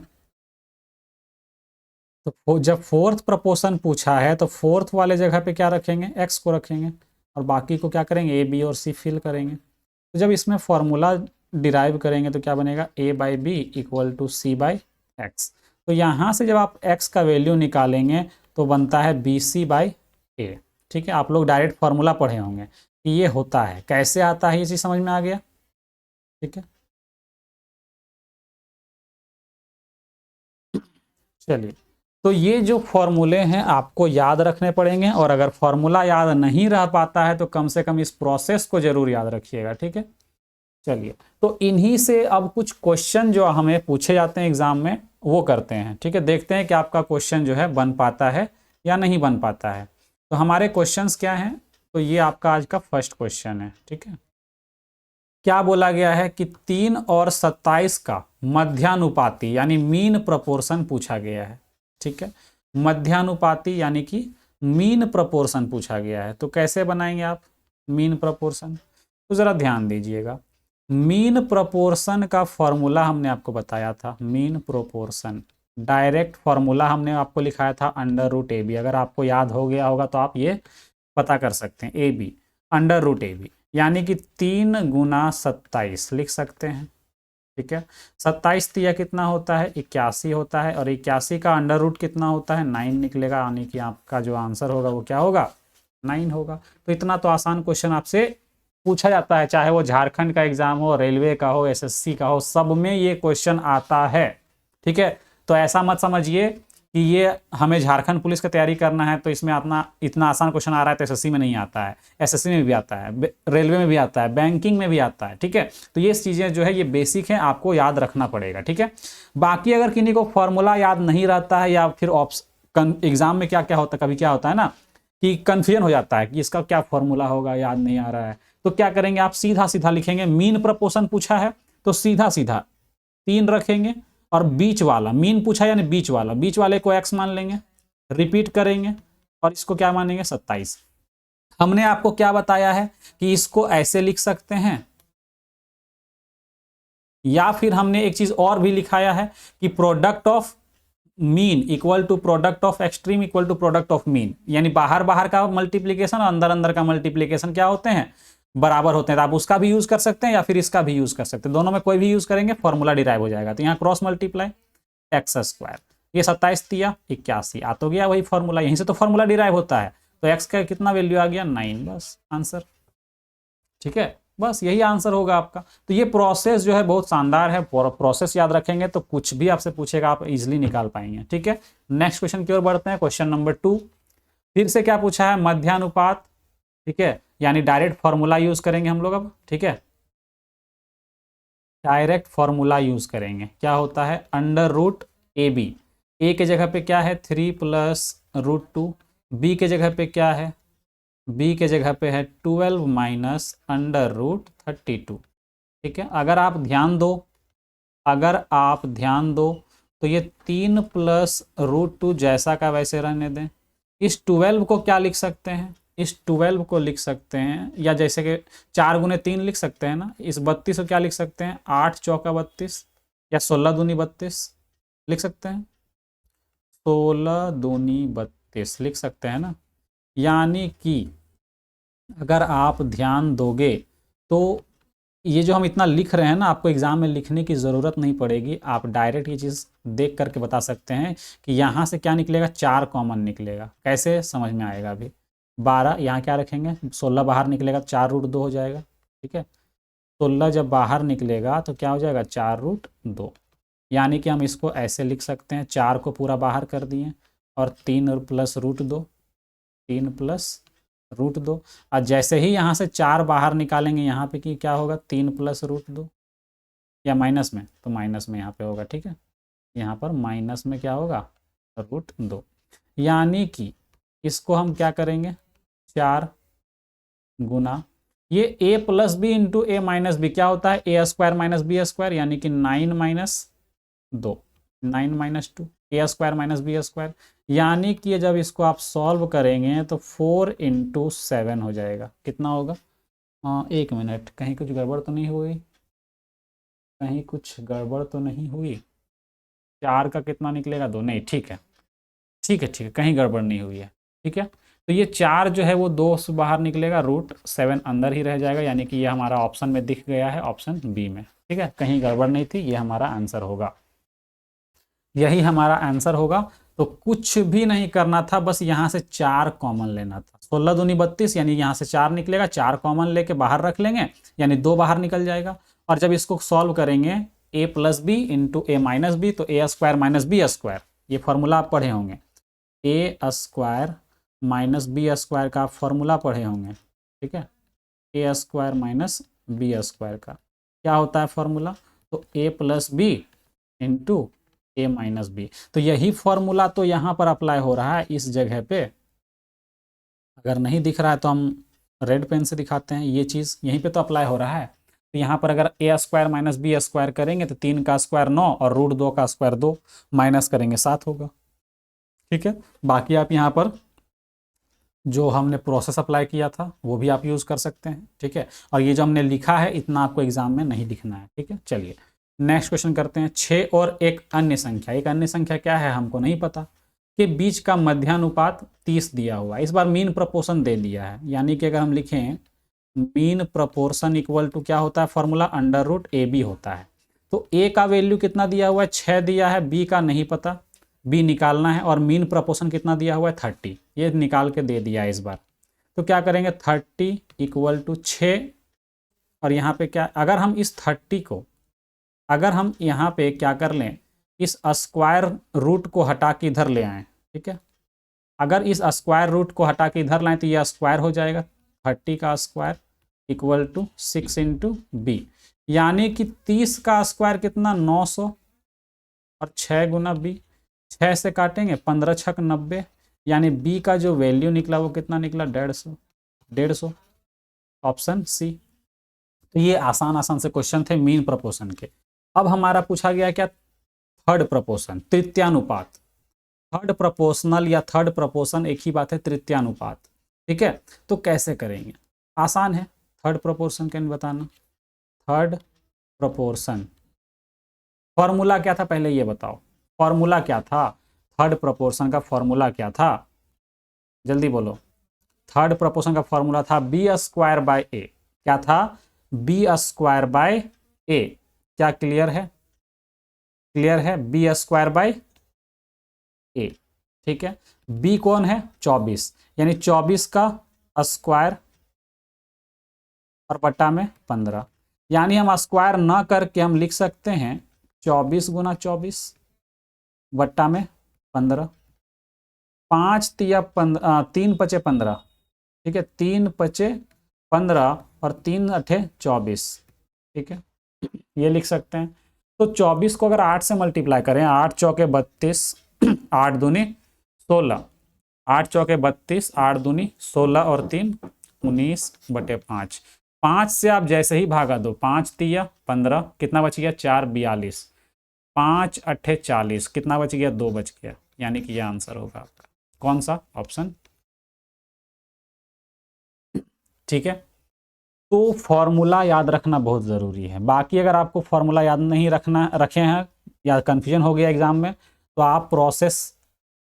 तो जब फोर्थ प्रपोर्शन पूछा है तो फोर्थ वाले जगह पे क्या रखेंगे, x को रखेंगे, और बाकी को क्या करेंगे, A, B और C फिल करेंगे। तो जब इसमें फॉर्मूला डिराइव करेंगे तो क्या बनेगा, A/B इक्वल टू C/x। तो यहाँ से जब आप x का वैल्यू निकालेंगे तो बनता है BC/A। ठीक है, आप लोग डायरेक्ट फॉर्मूला पढ़े होंगे कि ये होता है, कैसे आता है ये चीज़ समझ में आ गया। ठीक है, चलिए, तो ये जो फॉर्मूले हैं आपको याद रखने पड़ेंगे, और अगर फॉर्मूला याद नहीं रह पाता है तो कम से कम इस प्रोसेस को जरूर याद रखिएगा। ठीक है, चलिए, तो इन्हीं से अब कुछ क्वेश्चन जो हमें पूछे जाते हैं एग्जाम में वो करते हैं। ठीक है, देखते हैं कि आपका क्वेश्चन जो है बन पाता है या नहीं बन पाता है। तो हमारे क्वेश्चंस क्या हैं, तो ये आपका आज का फर्स्ट क्वेश्चन है। ठीक है, क्या बोला गया है कि 3 और 27 का मध्यानुपाती यानी मीन प्रपोर्शन पूछा गया है। ठीक है, मध्यानुपाती यानी कि मीन प्रपोर्शन पूछा गया है। तो कैसे बनाएंगे आप मीन प्रपोर्शन, तो जरा ध्यान दीजिएगा। मीन प्रपोर्शन का फॉर्मूला हमने आपको बताया था, मीन प्रोपोर्शन डायरेक्ट फॉर्मूला हमने आपको लिखाया था √AB। अगर आपको याद हो गया होगा तो आप ये पता कर सकते हैं, AB √AB यानी कि 3 गुना 27 लिख सकते हैं। ठीक है, 27 तिया कितना होता है, 81 होता है, और 81 का अंडर रूट कितना होता है, 9 निकलेगा, यानी कि आपका जो आंसर होगा वो क्या होगा, 9 होगा। तो इतना तो आसान क्वेश्चन आपसे पूछा जाता है, चाहे वो झारखंड का एग्जाम हो, रेलवे का हो, SSC का हो, सब में ये क्वेश्चन आता है। ठीक है, तो ऐसा मत समझिए कि ये हमें झारखंड पुलिस का तैयारी करना है तो इसमें इतना आसान क्वेश्चन आ रहा है तो SSC में नहीं आता है। SSC में भी आता है, रेलवे में भी आता है, बैंकिंग में भी आता है। ठीक है, तो ये चीज़ें जो है ये बेसिक हैं, आपको याद रखना पड़ेगा। ठीक है, बाकी अगर किन्हीं को फॉर्मूला याद नहीं रहता है या फिर एग्जाम में क्या क्या होता है, कभी क्या होता है ना कि कन्फ्यूजन हो जाता है कि इसका क्या फॉर्मूला होगा, याद नहीं आ रहा है, तो क्या करेंगे आप, सीधा सीधा लिखेंगे। मीन प्रपोर्शन पूछा है तो सीधा सीधा 3 रखेंगे, और बीच वाला मीन पूछा यानी बीच वाले को x मान लेंगे, रिपीट करेंगे, और इसको क्या मानेंगे, 27। हमने आपको क्या बताया है कि इसको ऐसे लिख सकते हैं, या फिर हमने एक चीज और भी लिखाया है कि product of mean equal to product of extreme equal to product of mean, यानी बाहर बाहर का मल्टीप्लीकेशन और अंदर अंदर का मल्टीप्लीकेशन क्या होते हैं, बराबर होते हैं। तो आप उसका भी यूज कर सकते हैं या फिर इसका भी यूज कर सकते हैं, दोनों में कोई भी यूज करेंगे फॉर्मूला डिराइव हो जाएगा। तो यहाँ क्रॉस मल्टीप्लाई x², ये 27 तिया 81 आ तो गया वही फॉर्मूला, यहीं से तो फॉर्मूला डिराइव होता है। तो x का कितना वैल्यू आ गया, 9, बस आंसर। ठीक है, बस यही आंसर होगा आपका। तो ये प्रोसेस जो है बहुत शानदार है, प्रोसेस याद रखेंगे तो कुछ भी आपसे पूछेगा आप इजीली निकाल पाएंगे। ठीक है, नेक्स्ट क्वेश्चन की ओर बढ़ते हैं। क्वेश्चन नंबर 2 फिर से क्या पूछा है, मध्यानुपात। ठीक है, यानी डायरेक्ट फॉर्मूला यूज करेंगे हम लोग अब। ठीक है, डायरेक्ट फॉर्मूला यूज करेंगे। क्या होता है, अंडर रूट ए बी। ए के जगह पे क्या है 3 प्लस रूट 2, बी के जगह पे क्या है, बी के जगह पे है 12 माइनस अंडर रूट 32। ठीक है, अगर आप ध्यान दो तो ये 3 प्लस रूट 2 जैसा का वैसे रहने दें। इस 12 को क्या लिख सकते हैं, इस 12 को लिख सकते हैं, या जैसे कि 4 गुने 3 लिख सकते हैं ना। इस 32 को क्या लिख सकते हैं, 8 चौका 32, या 16 दूनी 32 लिख सकते हैं, 16 दूनी 32 लिख सकते हैं ना। यानी कि अगर आप ध्यान दोगे तो ये जो हम इतना लिख रहे हैं ना, आपको एग्जाम में लिखने की ज़रूरत नहीं पड़ेगी। आप डायरेक्ट ये चीज़ देख करके बता सकते हैं कि यहाँ से क्या निकलेगा, 4 कॉमन निकलेगा। कैसे समझ में आएगा अभी, 12 यहाँ क्या रखेंगे, 16 बाहर निकलेगा, 4 रूट 2 हो जाएगा। ठीक है, 16 जब बाहर निकलेगा तो क्या हो जाएगा, 4 रूट 2। यानी कि हम इसको ऐसे लिख सकते हैं, 4 को पूरा बाहर कर दिए और 3 प्लस रूट 2, 3 प्लस रूट 2। और जैसे ही यहाँ से 4 बाहर निकालेंगे यहाँ पे कि क्या होगा, 3 प्लस रूट 2, या माइनस में, तो माइनस में यहाँ पे होगा। ठीक है, यहाँ पर माइनस में क्या होगा, रूट 2। यानी कि इसको हम क्या करेंगे, 4 गुना ये a plus B into A minus B क्या होता है, A square minus B square, यानी कि 9 minus 2, 9 minus 2, A square minus B square. यानी कि जब इसको आप सॉल्व करेंगे तो 4 इंटू 7 हो जाएगा। कितना होगा, एक मिनट, कहीं कुछ गड़बड़ तो नहीं हुई, कहीं कुछ गड़बड़ तो नहीं हुई। 4 का कितना निकलेगा, 2, नहीं ठीक है, ठीक है, ठीक है, कहीं गड़बड़ नहीं हुई है। ठीक है, तो ये 4 जो है वो 2 से बाहर निकलेगा, रूट 7 अंदर ही रह जाएगा। यानी कि ये हमारा ऑप्शन में दिख गया है, ऑप्शन बी में। ठीक है, कहीं गड़बड़ नहीं थी, ये हमारा आंसर होगा, यही हमारा आंसर होगा। तो कुछ भी नहीं करना था, बस यहाँ से 4 कॉमन लेना था। 16 दूनी 32, यानी यहाँ से 4 निकलेगा, 4 कॉमन लेके बाहर रख लेंगे, यानी 2 बाहर निकल जाएगा। और जब इसको सॉल्व करेंगे a plus B into A minus B, तो A square minus B square, ये फॉर्मूला आप पढ़े होंगे। A square minus B square का फॉर्मूला पढ़े होंगे। ठीक है, A square minus B square का क्या होता है फॉर्मूला, तो A plus B into A minus B. तो यही फॉर्मूला तो यहाँ पर अप्लाई हो रहा है इस जगह पे। अगर नहीं दिख रहा है तो हम रेड पेन से दिखाते हैं, ये चीज़ यहीं पे तो अप्लाई हो रहा है। तो यहाँ पर अगर ए स्क्वायर माइनस बी स्क्वायर करेंगे तो 3 का स्क्वायर 9 और रूट 2 का स्क्वायर 2, माइनस करेंगे 7 होगा। ठीक है, बाकी आप यहाँ पर जो हमने प्रोसेस अप्लाई किया था वो भी आप यूज़ कर सकते हैं। ठीक है, और ये जो हमने लिखा है इतना आपको एग्जाम में नहीं लिखना है। ठीक है, चलिए नेक्स्ट क्वेश्चन करते हैं। 6 और एक अन्य संख्या, एक अन्य संख्या क्या है हमको नहीं पता, के बीच का मध्यानुपात 30 दिया हुआ है। इस बार मीन प्रोपोर्शन दे दिया है, यानी कि अगर हम लिखें मीन प्रोपोर्शन इक्वल टू क्या होता है formula, under root A B होता है। तो ए का वैल्यू कितना दिया हुआ है, 6 दिया है, बी का नहीं पता, बी निकालना है, और मीन प्रोपोर्शन कितना दिया हुआ है 30, ये निकाल के दे दिया है इस बार। तो क्या करेंगे 30 इक्वल टू 6, और यहाँ पे क्या, अगर हम इस 30 को, अगर हम यहाँ पे क्या कर लें, इस स्क्वायर रूट को हटा के इधर ले आएँ। ठीक है, अगर इस स्क्वायर रूट को हटा के इधर लाएं तो ये स्क्वायर हो जाएगा, 30 का square equal to 6 into B, यानी कि 30 का स्क्वायर कितना 900, और 6 गुना बी, 6 से काटेंगे 15 छक 90, यानी बी का जो वैल्यू निकला वो कितना निकला 150, ऑप्शन सी। तो ये आसान आसान से क्वेश्चन थे मीन प्रोपोर्शन के। अब हमारा पूछा गया क्या, थर्ड प्रोपोर्शन, तृतीयानुपात। थर्ड प्रोपोर्शनल या थर्ड प्रोपोर्शन एक ही बात है, तृतीयानुपात। ठीक है, तो कैसे करेंगे, आसान है। थर्ड प्रोपोर्शन कैन बताना, थर्ड प्रोपोर्शन फॉर्मूला क्या था पहले ये बताओ, फॉर्मूला क्या था थर्ड प्रोपोर्शन का, फॉर्मूला क्या था जल्दी बोलो। थर्ड प्रोपोर्शन का फॉर्मूला था बी स्क्वायर बाय ए, क्या था, बी स्क्वायर बाय ए। क्या क्लियर है, क्लियर है, बी स्क्वायर बाय ए। ठीक है, बी कौन है 24, यानी 24 का स्क्वायर और बट्टा में 15, यानी हम स्क्वायर ना करके हम लिख सकते हैं 24 गुना 24 बट्टा में 15। 5 तिया 15, 3 पचे 15, ठीक है, 3 पचे 15 और 3 अठे 24, ठीक है, ये लिख सकते हैं। तो 24 को अगर 8 से मल्टीप्लाई करें, 8 चौके 32, 8 दूनी 16, 8 चौके 32, 8 दूनी 16 और 3 19/5। 5 से आप जैसे ही भागा दो, 5 तिया 15, कितना बच गया 4 42, 5 अट्ठे 40, कितना बच गया 2 बच गया, यानी कि यह आंसर होगा आपका कौन सा, ऑप्शन, ठीक है। तो फॉर्मूला याद रखना बहुत ज़रूरी है। बाकी अगर आपको फॉर्मूला याद नहीं रखे हैं या कन्फ्यूजन हो गया एग्जाम में, तो आप प्रोसेस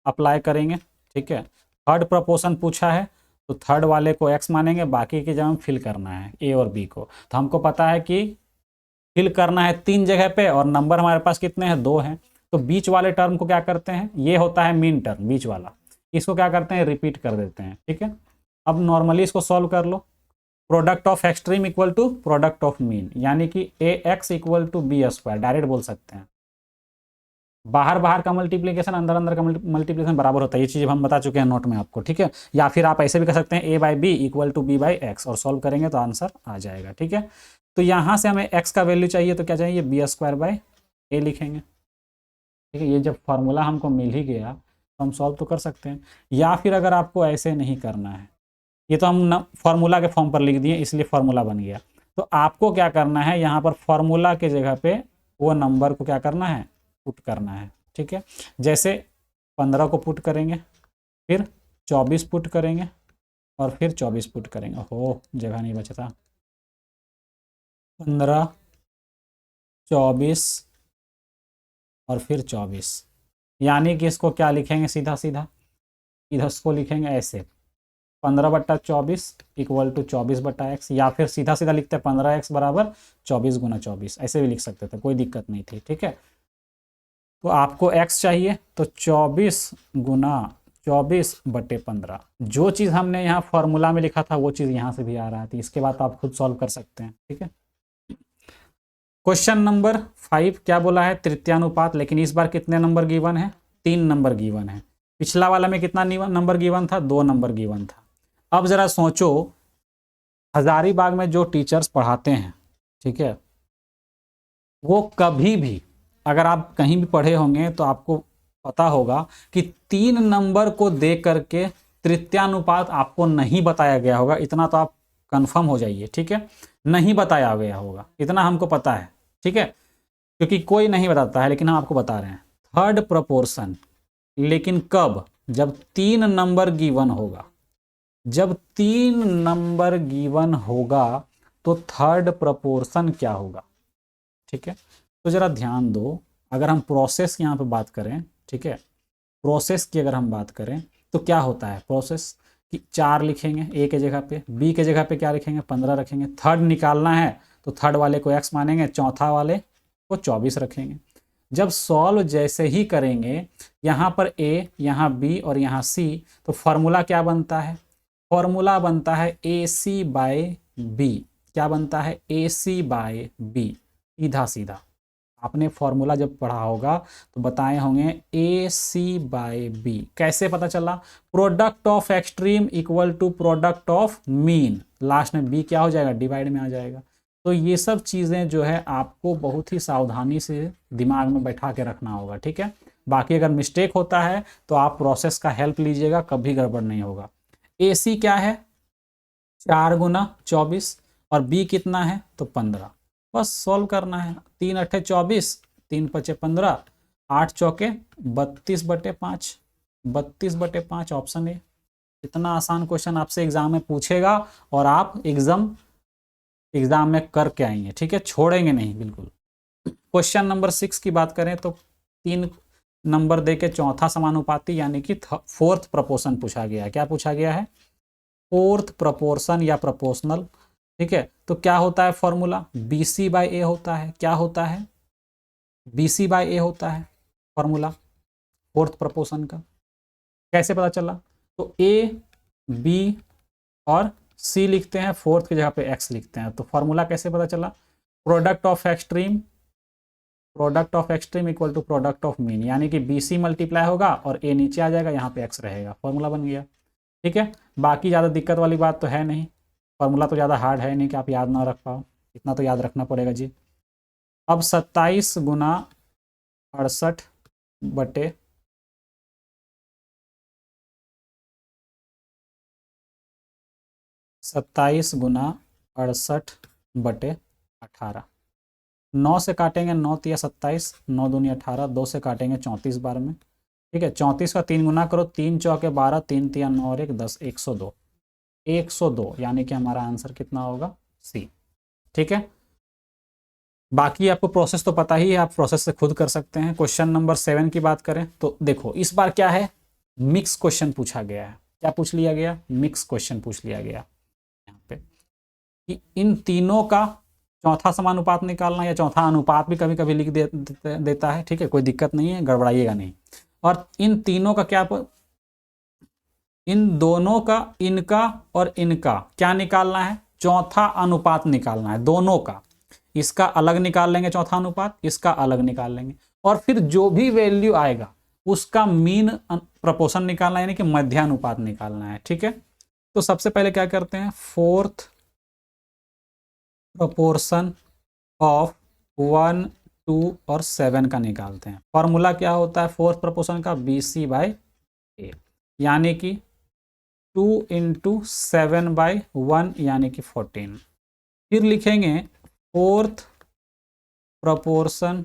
अप्लाई करेंगे, ठीक है। थर्ड प्रपोर्शन पूछा है तो थर्ड वाले को x मानेंगे, बाकी के जब फिल करना है a और b को, तो हमको पता है कि फिल करना है 3 जगह पे और नंबर हमारे पास कितने हैं, 2 हैं। तो बीच वाले टर्म को क्या करते हैं, ये होता है मीन टर्म बीच वाला, इसको क्या करते हैं रिपीट कर देते हैं, ठीक है। अब नॉर्मली इसको सॉल्व कर लो, product of extreme equal to product of mean, यानी कि ax equal to B square, direct बोल सकते हैं। बाहर बाहर का मल्टीप्लीकेशन अंदर अंदर का मल्टीप्लीकेशन बराबर होता है, ये चीज़ हम बता चुके हैं नोट में आपको, ठीक है। या फिर आप ऐसे भी कर सकते हैं a/b इक्वल टू b/x और सॉल्व करेंगे तो आंसर आ जाएगा, ठीक है। तो यहाँ से हमें x का वैल्यू चाहिए तो क्या चाहिए, b² a लिखेंगे, ठीक है। ये जब फॉर्मूला हमको मिल ही गया तो हम सॉल्व तो कर सकते हैं। या फिर अगर आपको ऐसे नहीं करना है, ये तो हम फॉर्मूला के फॉर्म पर लिख दिए इसलिए फॉर्मूला बन गया, तो आपको क्या करना है, यहाँ पर फॉर्मूला के जगह पे वो नंबर को क्या करना है, पुट करना है, ठीक है। जैसे 15 को पुट करेंगे, फिर 24 पुट करेंगे और फिर 24 पुट करेंगे, हो जगह नहीं बचता, 15 24 और फिर 24, यानी कि इसको क्या लिखेंगे, सीधा सीधा इधर को लिखेंगे ऐसे 15/24 इक्वल टू 24/x, या फिर सीधा सीधा लिखते हैं 15x बराबर 24 गुना 24, ऐसे भी लिख सकते थे, कोई दिक्कत नहीं थी, ठीक है। तो आपको x चाहिए तो 24 गुना 24/15, जो चीज़ हमने यहाँ फॉर्मूला में लिखा था वो चीज़ यहाँ से भी आ रहा थी, इसके बाद आप खुद सॉल्व कर सकते हैं, ठीक है। क्वेश्चन नंबर 5 क्या बोला है, तृतीयानुपात, लेकिन इस बार कितने नंबर गिवन है, 3 नंबर गिवन है। पिछला वाला में कितना नंबर गिवन था, 2 नंबर गिवन था। अब जरा सोचो, हजारीबाग में जो टीचर्स पढ़ाते हैं, ठीक है, वो कभी भी, अगर आप कहीं भी पढ़े होंगे तो आपको पता होगा कि 3 नंबर को दे करके तृतीयानुपात आपको नहीं बताया गया होगा, इतना तो आप कंफर्म हो जाइए, ठीक है। नहीं बताया गया होगा, इतना हमको पता है, ठीक है, क्योंकि कोई नहीं बताता है, लेकिन हम आपको बता रहे हैं थर्ड प्रपोर्शन। लेकिन कब, जब 3 नंबर गिवन होगा, जब 3 नंबर गिवन होगा तो थर्ड प्रपोर्शन क्या होगा, ठीक है। तो जरा ध्यान दो, अगर हम प्रोसेस की यहाँ पे बात करें, ठीक है, प्रोसेस की अगर हम बात करें तो क्या होता है प्रोसेस कि 4 लिखेंगे a के जगह पे, b के जगह पे क्या लिखेंगे 15 रखेंगे, थर्ड निकालना है तो थर्ड वाले को x मानेंगे, चौथा वाले को 24 रखेंगे। जब सॉल्व जैसे ही करेंगे, यहाँ पर a, यहाँ b और यहाँ c, तो फॉर्मूला क्या बनता है, फॉर्मूला बनता है AC/B, क्या बनता है AC/B, सीधा सीधा आपने फॉर्मूला जब पढ़ा होगा तो बताए होंगे AC/B। कैसे पता चला, product of extreme equal to product of mean, last में B क्या हो जाएगा, डिवाइड में आ जाएगा। तो ये सब चीज़ें जो है आपको बहुत ही सावधानी से दिमाग में बैठा के रखना होगा, ठीक है। बाकी अगर मिस्टेक होता है तो आप प्रोसेस का हेल्प लीजिएगा, कभी गड़बड़ नहीं होगा। AC क्या है 4 गुना 24 और B कितना है तो 15, बस सॉल्व करना है, 3 अट्ठे 24, 3 पचे 15, 8 चौके 32/5, 32/5 ऑप्शन ए। इतना आसान क्वेश्चन आपसे एग्जाम में पूछेगा और आप एग्जाम में करके आएंगे, ठीक है, छोड़ेंगे नहीं बिल्कुल। क्वेश्चन नंबर 6 की बात करें तो 3 नंबर दे के चौथा समानुपाती यानी कि फोर्थ प्रपोर्शन पूछा गया है। क्या पूछा गया है, फोर्थ प्रपोर्शन या प्रपोर्शनल, ठीक है। तो क्या होता है फॉर्मूला, BC/A होता है, क्या होता है BC/A होता है फॉर्मूला फोर्थ प्रपोर्शन का। कैसे पता चला, तो A, B और सी लिखते हैं, फोर्थ की जगह पे एक्स लिखते हैं। तो फॉर्मूला कैसे पता चला, product of extreme equal to product of mean, यानी कि बी सी मल्टीप्लाई होगा और ए नीचे आ जाएगा, यहाँ पे एक्स रहेगा, फॉर्मूला बन गया। ठीक है, बाकी ज़्यादा दिक्कत वाली बात तो है नहीं, फॉर्मूला तो ज़्यादा हार्ड है नहीं कि आप याद ना रख पाओ, इतना तो याद रखना पड़ेगा जी। अब 27 गुना 68 बटे 27 गुना 68 बटे 18, 9 से काटेंगे, 9 तिया 27, 9 दूनी 18, 2 से काटेंगे 34 बार में। ठीक है, 34 का 3 गुना करो, 3 चौके 12, 3 तिया 9 और 1 10, 102, 102 यानी कि हमारा आंसर कितना होगा, सी। ठीक है, बाकी आपको प्रोसेस तो पता ही है, आप प्रोसेस से खुद कर सकते हैं। क्वेश्चन नंबर 7 की बात करें तो देखो इस बार क्या है, मिक्स क्वेश्चन पूछा गया है। क्या पूछ लिया गया, मिक्स क्वेश्चन पूछ लिया गया यहाँ पे कि इन तीनों का चौथा समानुपात निकालना, या चौथा अनुपात भी कभी कभी लिख देता है। ठीक है, कोई दिक्कत नहीं है, गड़बड़ाइएगा नहीं। और इन तीनों का क्या, इन दोनों का, इनका और इनका क्या निकालना है, चौथा अनुपात निकालना है दोनों का। इसका अलग निकाल लेंगे चौथा अनुपात, इसका अलग निकाल लेंगे, और फिर जो भी वैल्यू आएगा उसका मीन प्रपोर्शन निकालना है, यानी कि मध्यानुपात निकालना है। ठीक है, तो सबसे पहले क्या करते हैं, फोर्थ प्रोपोर्शन ऑफ 1, 2 और 7 का निकालते हैं। फॉर्मूला क्या होता है फोर्थ प्रोपोर्शन का, बी सी बाई ए, यानी कि 2 इंटू 7/1 यानी कि 14। फिर लिखेंगे फोर्थ प्रोपोर्शन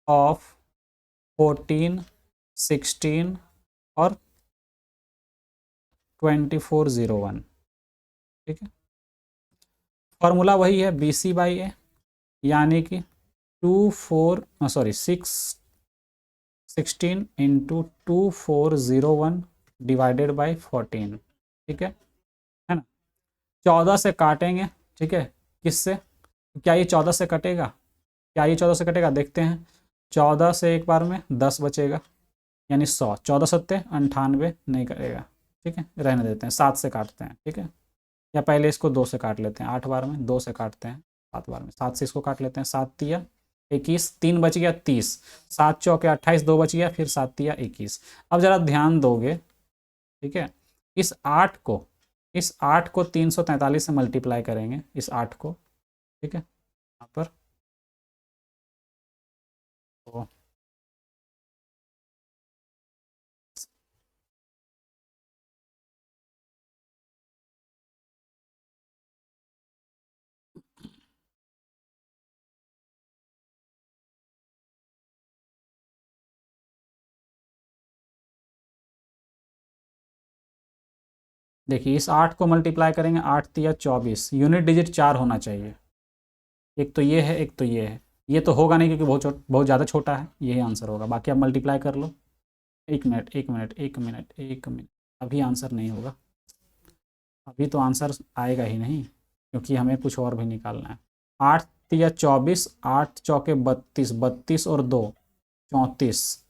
ऑफ 14, 16 और 24/01। ठीक है, फॉर्मूला वही है, बी सी बाई ए, यानी कि 16 इंटू 2401 डिवाइडेड बाई 14। ठीक है ना, 14 से काटेंगे। ठीक है, किससे, क्या ये 14 से कटेगा, क्या ये 14 से कटेगा, देखते हैं। 14 से एक बार में 10 बचेगा, यानी 100, 14 सत्ते 98 नहीं करेगा। ठीक है, रहने देते हैं, 7 से काटते हैं। ठीक है, या पहले इसको 2 से काट लेते हैं, 8 बार में 2 से काटते हैं, 7 बार में 7 से इसको काट लेते हैं, 7 तिया 21, 3 बच गया 30, 7 चौके 28, 2 बच गया, फिर 7 तिया 21। अब जरा ध्यान दोगे, ठीक है, इस 8 को 343 से मल्टीप्लाई करेंगे, इस 8 को। ठीक है, यहाँ पर तो देखिए इस 8 को मल्टीप्लाई करेंगे, 8 तिया 24, यूनिट डिजिट 4 होना चाहिए। एक तो ये है, एक तो ये है, ये तो होगा नहीं क्योंकि बहुत ज़्यादा छोटा है, यही आंसर होगा। बाकी आप मल्टीप्लाई कर लो। एक मिनट, एक मिनट, एक मिनट, एक मिनट, अभी आंसर नहीं होगा, अभी तो आंसर आएगा ही नहीं, क्योंकि हमें कुछ और भी निकालना है। 8 तिया 24, 8 चौके 32, 32 और 2 34,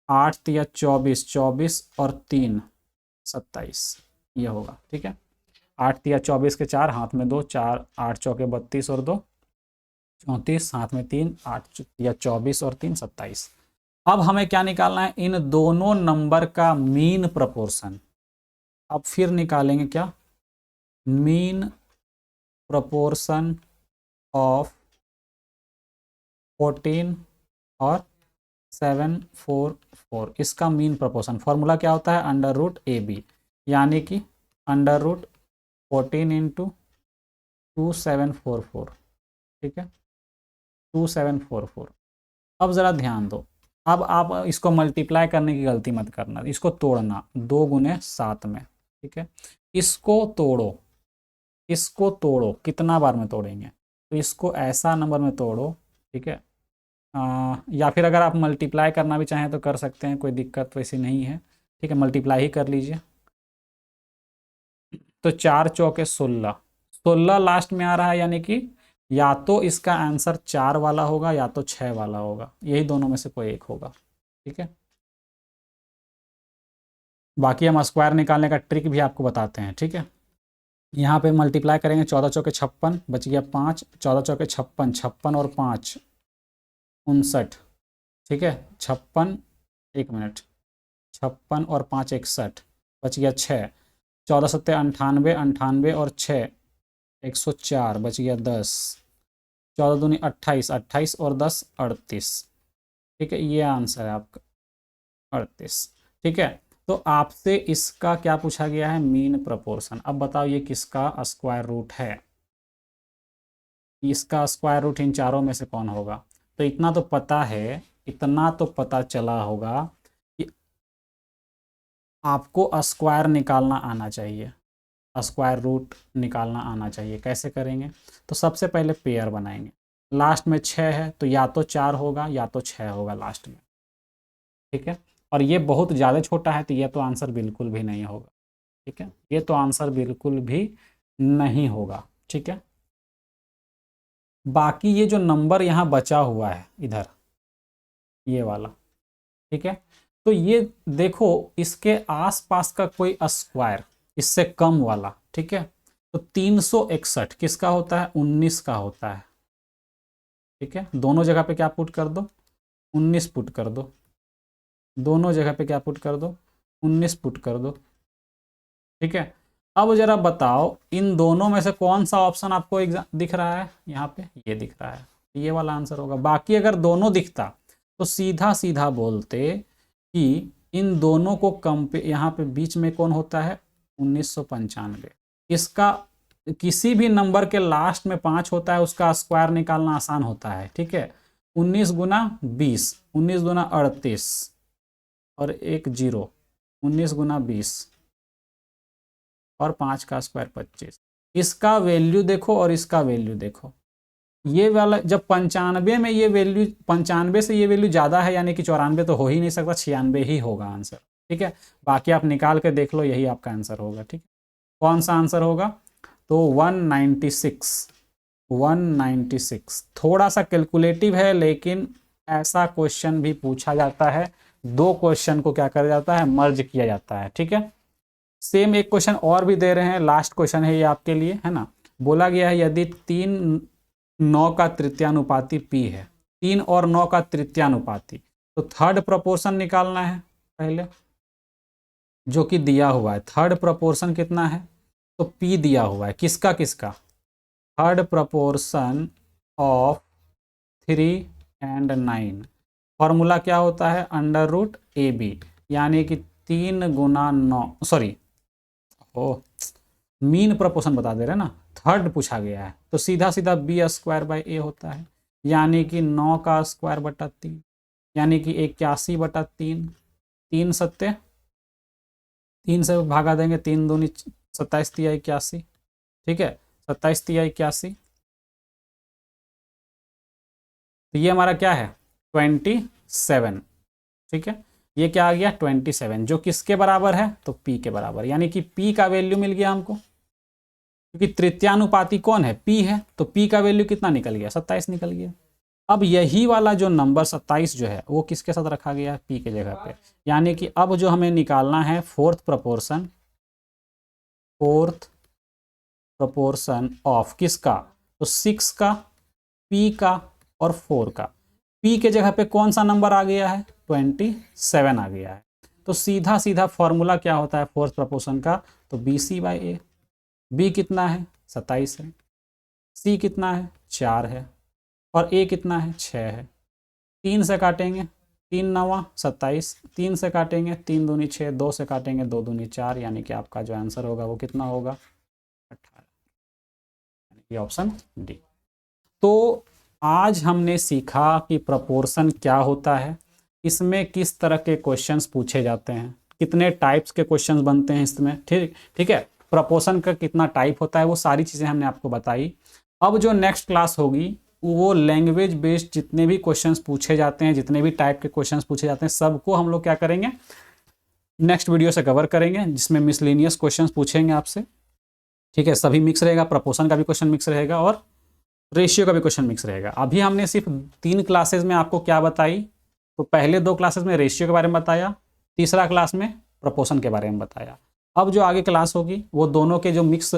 8 तिया 24, 24 और 3 27, ये होगा। ठीक है, 8 तिया 24 के 4, हाथ में 2, 4 8 चौके 32 और 2 34, हाथ में 3, 8 तिया 24 और 3 27। अब हमें क्या निकालना है, इन दोनों नंबर का मीन प्रपोर्शन। अब फिर निकालेंगे क्या, मीन प्रपोर्शन ऑफ 14 और 744, इसका मीन प्रपोर्शन। फॉर्मूला क्या होता है, अंडर रूट ए बी, यानी कि अंडर रूट 14 इंटू 2744। ठीक है, 2744। अब ज़रा ध्यान दो, अब आप इसको मल्टीप्लाई करने की गलती मत करना, इसको तोड़ना, 2 गुने 7 में। ठीक है, इसको तोड़ो, इसको तोड़ो, कितना बार में तोड़ेंगे, तो इसको ऐसा नंबर में तोड़ो। ठीक है, या फिर अगर आप मल्टीप्लाई करना भी चाहें तो कर सकते हैं, कोई दिक्कत वैसी नहीं है। ठीक है, मल्टीप्लाई ही कर लीजिए। तो 4 चौके 16, 16 लास्ट में आ रहा है, यानी कि या तो इसका आंसर 4 वाला होगा या तो 6 वाला होगा, यही दोनों में से कोई एक होगा। ठीक है, बाकी हम स्क्वायर निकालने का ट्रिक भी आपको बताते हैं। ठीक है, यहाँ पे मल्टीप्लाई करेंगे, 14 चौके 56, बच गया 5, 14 चौके 56, 56 और 5 59, ठीक है 56, 1 मिनट, 56 और 5 61, बच गया 6, 14 सत्ते 98, 98 और 6 104, बच गया 10, 14 दूनी 28, 28 और 10 38, ठीक है ये आंसर है आपका 38, ठीक है। तो आपसे इसका क्या पूछा गया है, मीन प्रोपोर्शन। अब बताओ ये किसका स्क्वायर रूट है, इसका स्क्वायर रूट इन चारों में से कौन होगा। तो इतना तो पता है, इतना तो पता चला होगा कि आपको स्क्वायर निकालना आना चाहिए, स्क्वायर रूट निकालना आना चाहिए। कैसे करेंगे, तो सबसे पहले पेयर बनाएंगे, लास्ट में 6 है तो या तो 4 होगा या तो 6 होगा लास्ट में, ठीक है। और ये बहुत ज़्यादा छोटा है तो ये तो आंसर बिल्कुल भी नहीं होगा, ठीक है, ये तो आंसर बिल्कुल भी नहीं होगा, ठीक है। बाकी ये जो नंबर यहाँ बचा हुआ है इधर, ये वाला, ठीक है, तो ये देखो इसके आसपास का कोई स्क्वायर इससे कम वाला, ठीक है, तो 361 किसका होता है, 19 का होता है, ठीक है। दोनों जगह पे क्या पुट कर दो, 19 पुट कर दो, दोनों जगह पे क्या पुट कर दो, 19 पुट कर दो, ठीक है। अब जरा बताओ इन दोनों में से कौन सा ऑप्शन आपको दिख रहा है, यहाँ पे ये दिख रहा है, ये वाला आंसर होगा। बाकी अगर दोनों दिखता तो सीधा सीधा बोलते कि इन दोनों को यहाँ पे बीच में कौन होता है, 1995। इसका किसी भी नंबर के लास्ट में 5 होता है, उसका स्क्वायर निकालना आसान होता है, ठीक है। 19 गुना 20, 19 गुना 38 और एक 0, 19 गुना 20 और 5 का स्क्वायर 25। इसका वैल्यू देखो और इसका वैल्यू देखो, ये वाला जब 95 में ये वैल्यू, 95 से ये वैल्यू ज़्यादा है यानी कि 94 तो हो ही नहीं सकता, 96 ही होगा आंसर, ठीक है। बाकी आप निकाल के देख लो, यही आपका आंसर होगा, ठीक है। कौन सा आंसर होगा, तो 196, 196। थोड़ा सा कैलकुलेटिव है लेकिन ऐसा क्वेश्चन भी पूछा जाता है, दो क्वेश्चन को क्या करा जाता है, मर्ज किया जाता है, ठीक है। सेम एक क्वेश्चन और भी दे रहे हैं, लास्ट क्वेश्चन है ये आपके लिए, है ना। बोला गया है यदि 3 9 का तृतीयानुपाती p है, 3 और 9 का तृतीयानुपाती, तो थर्ड प्रोपोर्शन निकालना है पहले, जो कि दिया हुआ है। थर्ड प्रोपोर्शन कितना है, तो p दिया हुआ है, किसका किसका, third proportion of 3 and 9। Formula क्या होता है, अंडर रूट ए बी, यानी कि 3 गुना 9, सॉरी ओ मीन प्रोपोर्शन बता दे रहे ना, थर्ड पूछा गया है तो सीधा सीधा बी स्क्वायर बाई ए होता है, यानी कि 9 का स्क्वायर बटा 3, यानी कि 81 बटा 3, 3 सत्ते 3 से भागा देंगे, 3 दूनी 27 तिया 81, ठीक है, 27 तिया 81, तो ये हमारा क्या है 27, ठीक है। ये क्या आ गया 27, जो किसके बराबर है, तो p के बराबर, यानी कि p का वैल्यू मिल गया हमको, क्योंकि तृतीयानुपाती कौन है, p है, तो p का वैल्यू कितना निकल गया, 27 निकल गया। अब यही वाला जो नंबर 27 जो है वो किसके साथ रखा गया है, p के जगह पे, यानी कि अब जो हमें निकालना है फोर्थ प्रोपोर्शन ऑफ किसका, तो 6 का, p का और 4 का। p के जगह पे कौन सा नंबर आ गया है, 27 आ गया है। तो सीधा सीधा फॉर्मूला क्या होता है फोर्थ प्रोपोर्शन का, तो BC बाई ए। b कितना है 27 है, c कितना है 4 है और a कितना है 6 है। 3 से काटेंगे, 3 नवा 27, 3 से काटेंगे 3 दूनी 6, 2 से काटेंगे 2 दूनी 4, यानी कि आपका जो आंसर होगा वो कितना होगा 18, यानी कि ऑप्शन डी। तो आज हमने सीखा कि प्रोपोर्शन क्या होता है, इसमें किस तरह के क्वेश्चंस पूछे जाते हैं, कितने टाइप्स के क्वेश्चंस बनते हैं इसमें, ठीक है, प्रोपोर्शन का कितना टाइप होता है, वो सारी चीज़ें हमने आपको बताई। अब जो नेक्स्ट क्लास होगी वो लैंग्वेज बेस्ड जितने भी क्वेश्चंस पूछे जाते हैं, जितने भी टाइप के क्वेश्चंस पूछे जाते हैं, सबको हम लोग क्या करेंगे नेक्स्ट वीडियो से कवर करेंगे, जिसमें मिसलेनियस क्वेश्चंस पूछेंगे आपसे, ठीक है। सभी मिक्स रहेगा, प्रोपोर्शन का भी क्वेश्चन मिक्स रहेगा और रेशियो का भी क्वेश्चन मिक्स रहेगा। अभी हमने सिर्फ 3 क्लासेज में आपको क्या बताई, तो पहले 2 क्लासेज में रेशियो के बारे में बताया, तीसरा क्लास में प्रोपोर्शन के बारे में बताया। अब जो आगे क्लास होगी वो दोनों के जो मिक्स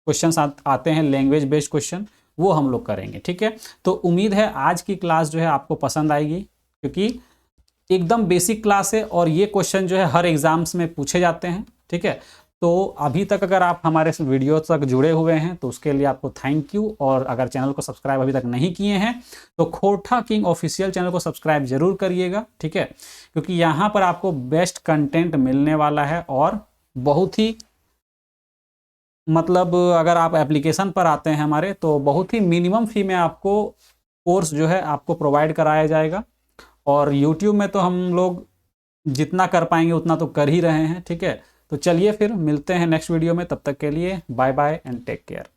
क्वेश्चन आते हैं लैंग्वेज बेस्ड क्वेश्चन, वो हम लोग करेंगे। ठीक है, तो उम्मीद है आज की क्लास जो है आपको पसंद आएगी, क्योंकि एकदम बेसिक क्लास है और ये क्वेश्चन जो है हर एग्जाम्स में पूछे जाते हैं। ठीक है, तो अभी तक अगर आप हमारे इस वीडियो तक जुड़े हुए हैं तो उसके लिए आपको थैंक यू, और अगर चैनल को सब्सक्राइब अभी तक नहीं किए हैं तो खोरठा किंग ऑफिशियल चैनल को सब्सक्राइब जरूर करिएगा। ठीक है, क्योंकि यहाँ पर आपको बेस्ट कंटेंट मिलने वाला है, और बहुत ही मतलब अगर आप एप्लीकेशन पर आते हैं हमारे, तो बहुत ही मिनिमम फी में आपको कोर्स जो है आपको प्रोवाइड कराया जाएगा। और यूट्यूब में तो हम लोग जितना कर पाएंगे उतना तो कर ही रहे हैं। ठीक है, तो चलिए फिर मिलते हैं नेक्स्ट वीडियो में, तब तक के लिए bye bye and take care.